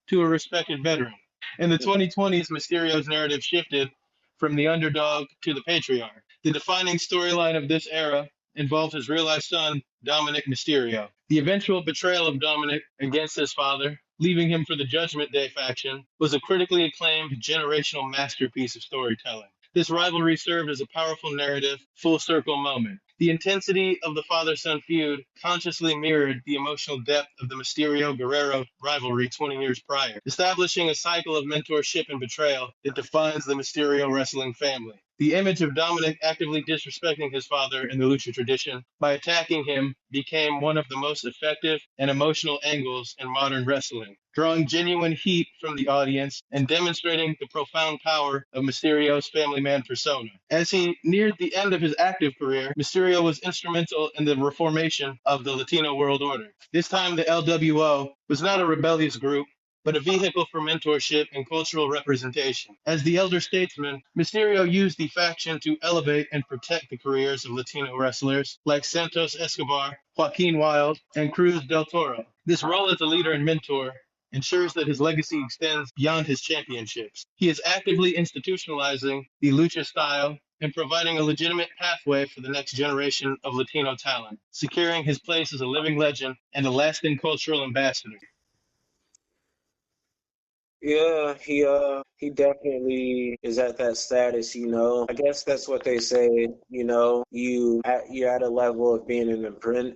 to a respected veteran. In the 2020s, Mysterio's narrative shifted from the underdog to the patriarch. The defining storyline of this era involved his real life son, Dominic Mysterio. The eventual betrayal of Dominic against his father, leaving him for the Judgment Day faction, was a critically acclaimed generational masterpiece of storytelling. This rivalry served as a powerful narrative, full circle moment. The intensity of the father son feud consciously mirrored the emotional depth of the Mysterio Guerrero rivalry 20 years prior, establishing a cycle of mentorship and betrayal that defines the Mysterio wrestling family. The image of Dominic actively disrespecting his father in the lucha tradition by attacking him became one of the most effective and emotional angles in modern wrestling, drawing genuine heat from the audience and demonstrating the profound power of Mysterio's family man persona. As he neared the end of his active career, Mysterio was instrumental in the reformation of the Latino world order. This time, the LWO was not a rebellious group, but a vehicle for mentorship and cultural representation. As the elder statesman, Mysterio used the faction to elevate and protect the careers of Latino wrestlers like Santos Escobar, Joaquin Wilde, and Cruz del Toro. This role as a leader and mentor ensures that his legacy extends beyond his championships. He is actively institutionalizing the lucha style and providing a legitimate pathway for the next generation of Latino talent, securing his place as a living legend and a lasting cultural ambassador. Yeah, he definitely is at that status, you know. I guess that's what they say, you know, you're at a level of being an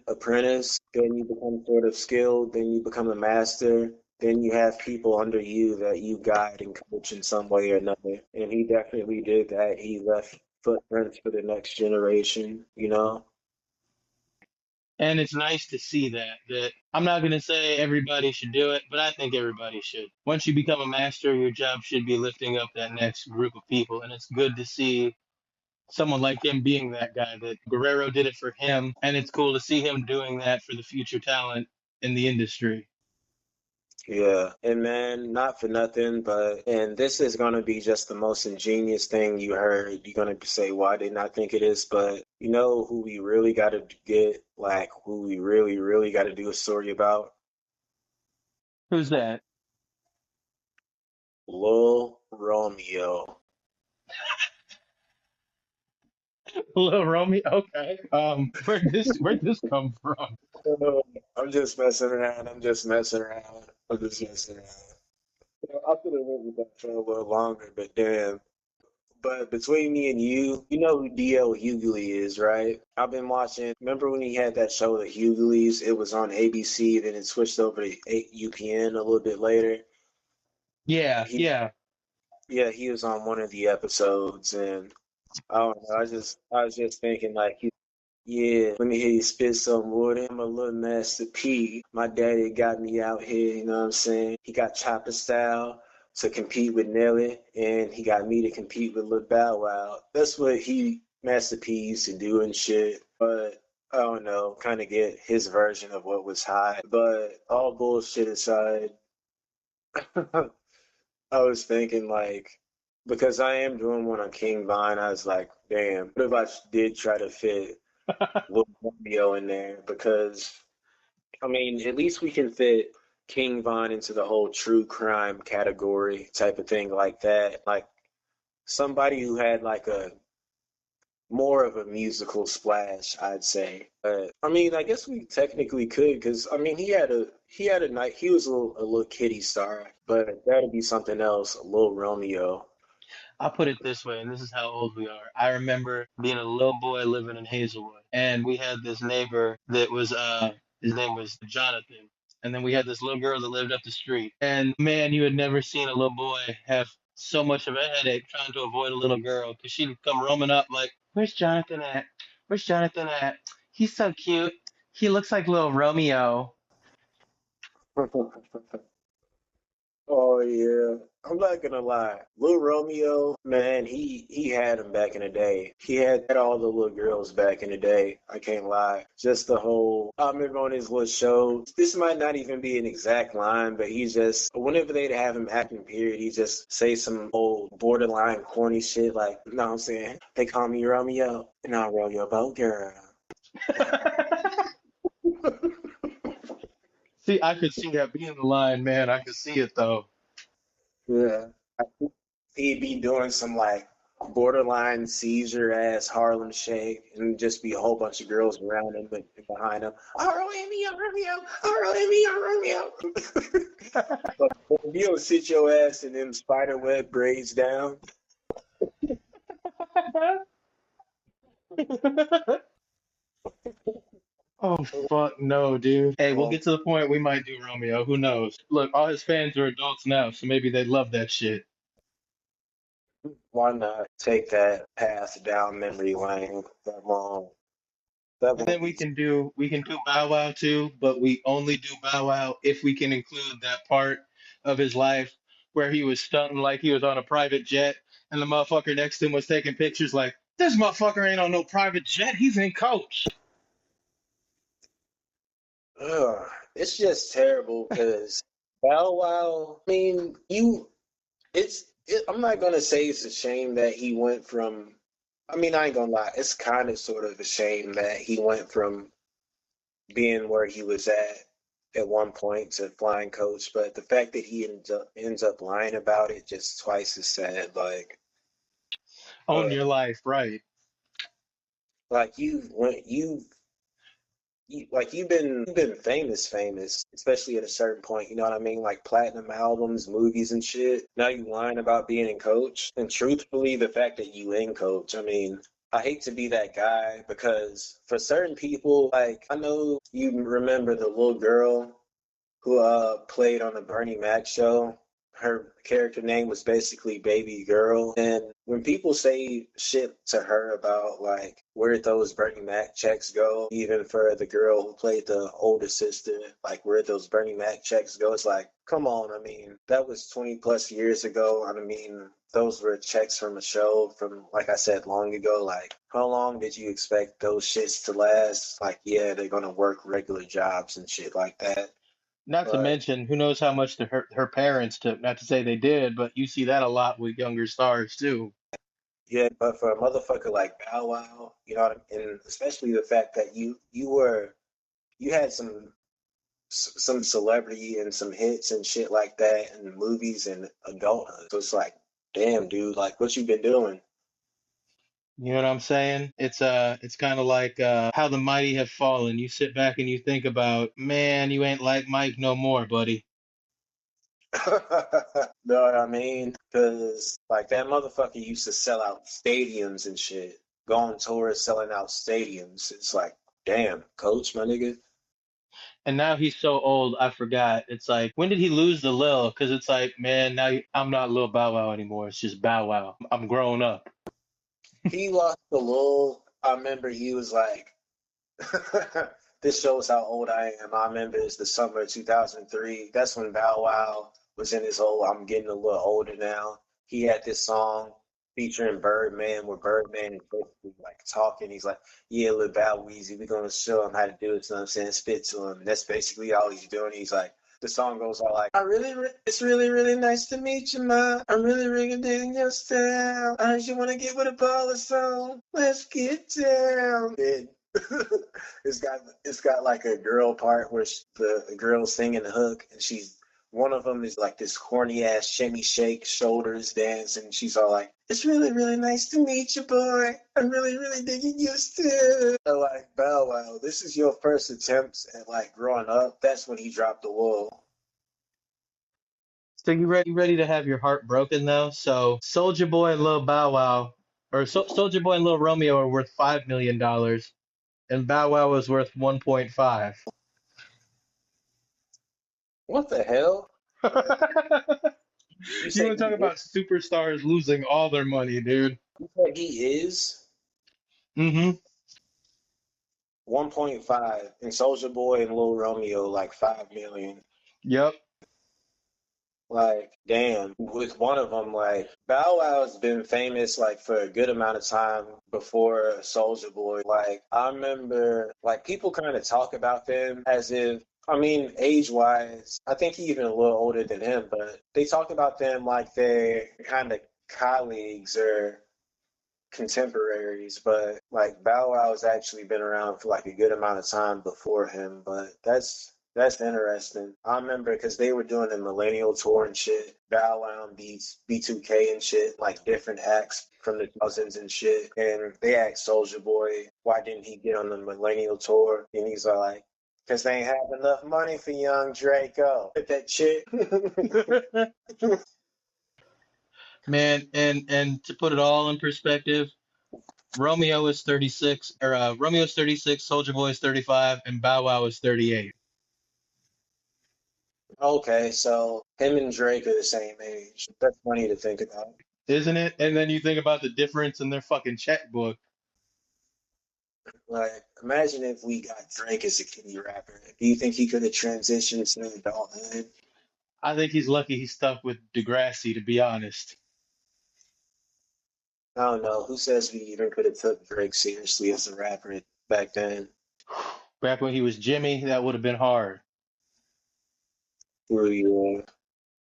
apprentice, then you become sort of skilled, then you become a master, then you have people under you that you guide and coach in some way or another. And he definitely did that. He left footprints for the next generation, you know. And it's nice to see that I'm not going to say everybody should do it, but I think everybody should. Once you become a master, your job should be lifting up that next group of people, and it's good to see someone like him being that guy. That Guerrero did it for him, and it's cool to see him doing that for the future talent in the industry. Yeah, and man, not for nothing, but and this is gonna be just the most ingenious thing you heard. You're gonna say, "Why didn't I think it is?" But you know who we really got to get, like who we really, really got to do a story about? Who's that? Lil Romeo. Little Romy. Okay. Where'd this come from? Oh, I'm just messing around. I'm just messing around. I'm just messing around. I could have went with that for a little longer, but damn. But between me and you know who DL Hughley is, right? I've been watching. Remember when he had that show, The Hughleys? It was on ABC, then it switched over to UPN a little bit later. Yeah, He, yeah. yeah, he was on one of the episodes, and I don't know. I was just thinking like, yeah, let me hear you spit some water. I'm a little Master P. My daddy got me out here, you know what I'm saying? He got Chopper Style to compete with Nelly, and he got me to compete with Lil Bow Wow. That's what Master P used to do and shit. But I don't know, kind of get his version of what was hot. But all bullshit aside, I was thinking like, because I am doing one on King Vine, I was like, damn, what if I did try to fit Lil Romeo in there? Because I mean, at least we can fit King Von into the whole true crime category type of thing like that. Like somebody who had like a more of a musical splash, I'd say. But I mean, I guess we technically could because I mean, he had a night. He was a little kitty star, but that'd be something else. A little Romeo. I'll put it this way, and this is how old we are. I remember being a little boy living in Hazelwood, and we had this neighbor that was his name was Jonathan. And then we had this little girl that lived up the street. And man, you had never seen a little boy have so much of a headache trying to avoid a little girl because she'd come roaming up like, "Where's Jonathan at? Where's Jonathan at? He's so cute. He looks like little Romeo." Oh yeah. I'm not gonna lie. Lil Romeo, man, he had him back in the day. He had all the little girls back in the day. I can't lie. Just the whole I remember on his little show. This might not even be an exact line, but he just whenever they'd have him acting period, he just say some old borderline corny shit like, you know what I'm saying? They call me Romeo. No, Romeo boat girl. See, I could see that being the line, man. I could see it though. Yeah. He'd be doing some like borderline seizure ass Harlem Shake and just be a whole bunch of girls around him and behind him. Romeo, Romeo, Romeo, Romeo. But if you don't sit your ass in them spider web braids down. Oh fuck no, dude. Hey, we'll Um, get to the point we might do Romeo. Who knows? Look, all his fans are adults now, so maybe they love that shit. Why not take that path down memory lane that long? That And won't then be. we can do Bow Wow too, but we only do Bow Wow if we can include that part of his life where he was stunting like he was on a private jet, and the motherfucker next to him was taking pictures like this motherfucker ain't on no private jet, he's in coach. Ugh, it's just terrible because Bow Wow. I mean, you. I'm not gonna say it's a shame that he went from. I mean, I ain't gonna lie. It's kind of sort of a shame that he went from being where he was at one point to flying coach, but the fact that he ends up lying about it just twice as sad. Own Uh, your life, right? like you've been famous, especially at a certain point. You know what I mean? Like platinum albums, movies, and shit. Now you lying about being in coach, and truthfully, the fact that you in coach. I mean, I hate to be that guy because for certain people, like I know you remember the little girl who played on the Bernie Mac show. Her character name was basically Baby Girl. And when people say shit to her about like where'd those Bernie Mac checks go, even for the girl who played the older sister, like where'd those Bernie Mac checks go? It's like, come on, I mean, that was 20 plus years ago. I mean, those were checks from a show from, like I said, long ago. Like, how long did you expect those shits to last? Like, yeah, they're gonna work regular jobs and shit like that. Not to But mention, who knows how much her parents took. Not to say they did, but you see that a lot with younger stars too. yeah, but for a motherfucker like Bow Wow, you know what I mean? And especially the fact that you had some celebrity and some hits and shit like that in movies and adulthood. So it's like, damn, dude, like what you been doing? You know what I'm saying? It's kind of like how the mighty have fallen. You sit back and you think about, man, you ain't like Mike no more, buddy. Know what I mean? Because like that motherfucker used to sell out stadiums and shit. Go on tours selling out stadiums. It's like, damn, coach, my nigga. And now he's so old, I forgot. It's like, when did he lose the Lil? Because it's like, man, I'm not Lil Bow Wow anymore. It's just Bow Wow. I'm grown up. He lost the lull. I remember he was like, this shows how old I am. I remember it's the summer of 2003. That's when Bow Wow was in his whole I'm getting a little older now. He had this song featuring Birdman where Birdman is basically like talking. He's like, yeah, little Bow Weezy, we're going to show him how to do it. You know what I'm saying? Spit to him. And that's basically all he's doing. He's like, the song goes all like, it's really, really nice to meet you, ma. I'm really, really digging your style. I heard you want to get with a ball or so. Let's get down. And it's got like a girl part where the girl's singing the hook, and she's one of them is like this corny ass shimmy shake shoulders dance, and she's all like, "It's really really nice to meet you, boy. I'm really really digging your style." Like Bow Wow, this is your first attempt at like growing up. That's when he dropped the wool. So you ready to have your heart broken though? So Soldier Boy and Lil Bow Wow, or Soldier Boy and Lil Romeo are worth $5 million, and Bow Wow is worth 1.5. What the hell? You You say want to he talk is? about superstars losing all their money, dude? You say he is Mm-hmm. 1.5, and Soldier Boy and Lil Romeo like 5 million. Yep. Like, damn, with one of them, like, Bow Wow's been famous, like, for a good amount of time before Soulja Boy. Like, I remember, like, people kind of talk about them as if, I mean, age-wise, I think he's even a little older than him, but they talk about them like they're kind of colleagues or contemporaries, but like Bow Wow's actually been around for like a good amount of time before him. But that's interesting. I remember because they were doing the Millennial Tour and shit. Bow Wow beats B2K and shit, like different acts from the thousands and shit. And they asked Soldier Boy why didn't he get on the Millennial Tour, and he's like, because they ain't have enough money for young Draco. Hit that shit. Man, and to put it all in perspective, Romeo is 36, Soldier Boy is 35, and Bow Wow is 38. Okay, so him and Drake are the same age. That's funny to think about. isn't it? And then you think about the difference in their fucking checkbook. Like, imagine if we got Drake as a kitty rapper. Do you think he could have transitioned to adulthood? I think he's lucky he's stuck with Degrassi, to be honest. I don't know. Who says we even could have took Drake seriously as a rapper back then? Back when he was Jimmy, that would have been hard. Really,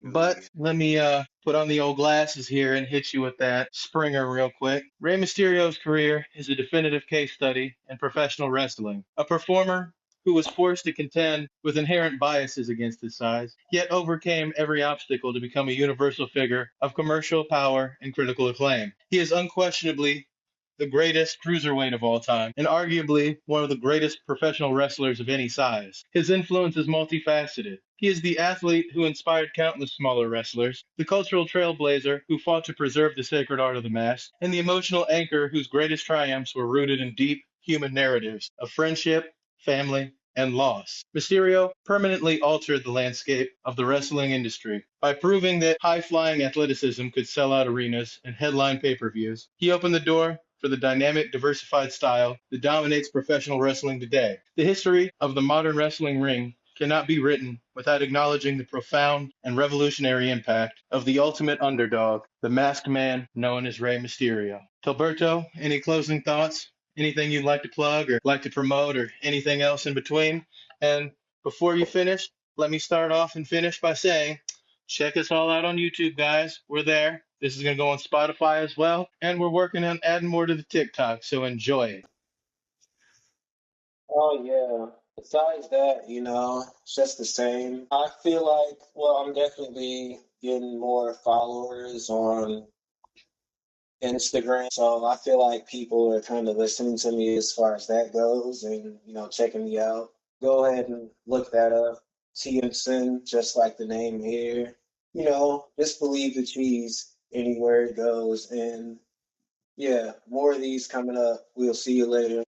But really. let me put on the old glasses here and hit you with that Springer real quick. Rey Mysterio's career is a definitive case study in professional wrestling. A performer who was forced to contend with inherent biases against his size, yet overcame every obstacle to become a universal figure of commercial power and critical acclaim. He is unquestionably the greatest cruiserweight of all time, and arguably one of the greatest professional wrestlers of any size. His influence is multifaceted. He is the athlete who inspired countless smaller wrestlers, the cultural trailblazer who fought to preserve the sacred art of the mask, and the emotional anchor whose greatest triumphs were rooted in deep human narratives of friendship, family, and loss. Mysterio permanently altered the landscape of the wrestling industry by proving that high flying athleticism could sell out arenas and headline pay per views. He opened the door for the dynamic, diversified style that dominates professional wrestling today. The history of the modern wrestling ring cannot be written without acknowledging the profound and revolutionary impact of the ultimate underdog, the masked man known as Rey Mysterio. Tilberto, any closing thoughts? Anything you'd like to plug or like to promote or anything else in between? And before you finish, let me start off and finish by saying check us all out on YouTube, guys. We're there. This is going to go on Spotify as well. And we're working on adding more to the TikTok, so enjoy it. Oh yeah. Besides that, it's just the same. I feel like, well, I'm definitely getting more followers on Instagram, so I feel like people are kind of listening to me as far as that goes, and checking me out. Go ahead and look that up. TMSN, just like the name here. Just believe the cheese anywhere it goes, and yeah, more of these coming up. We'll see you later.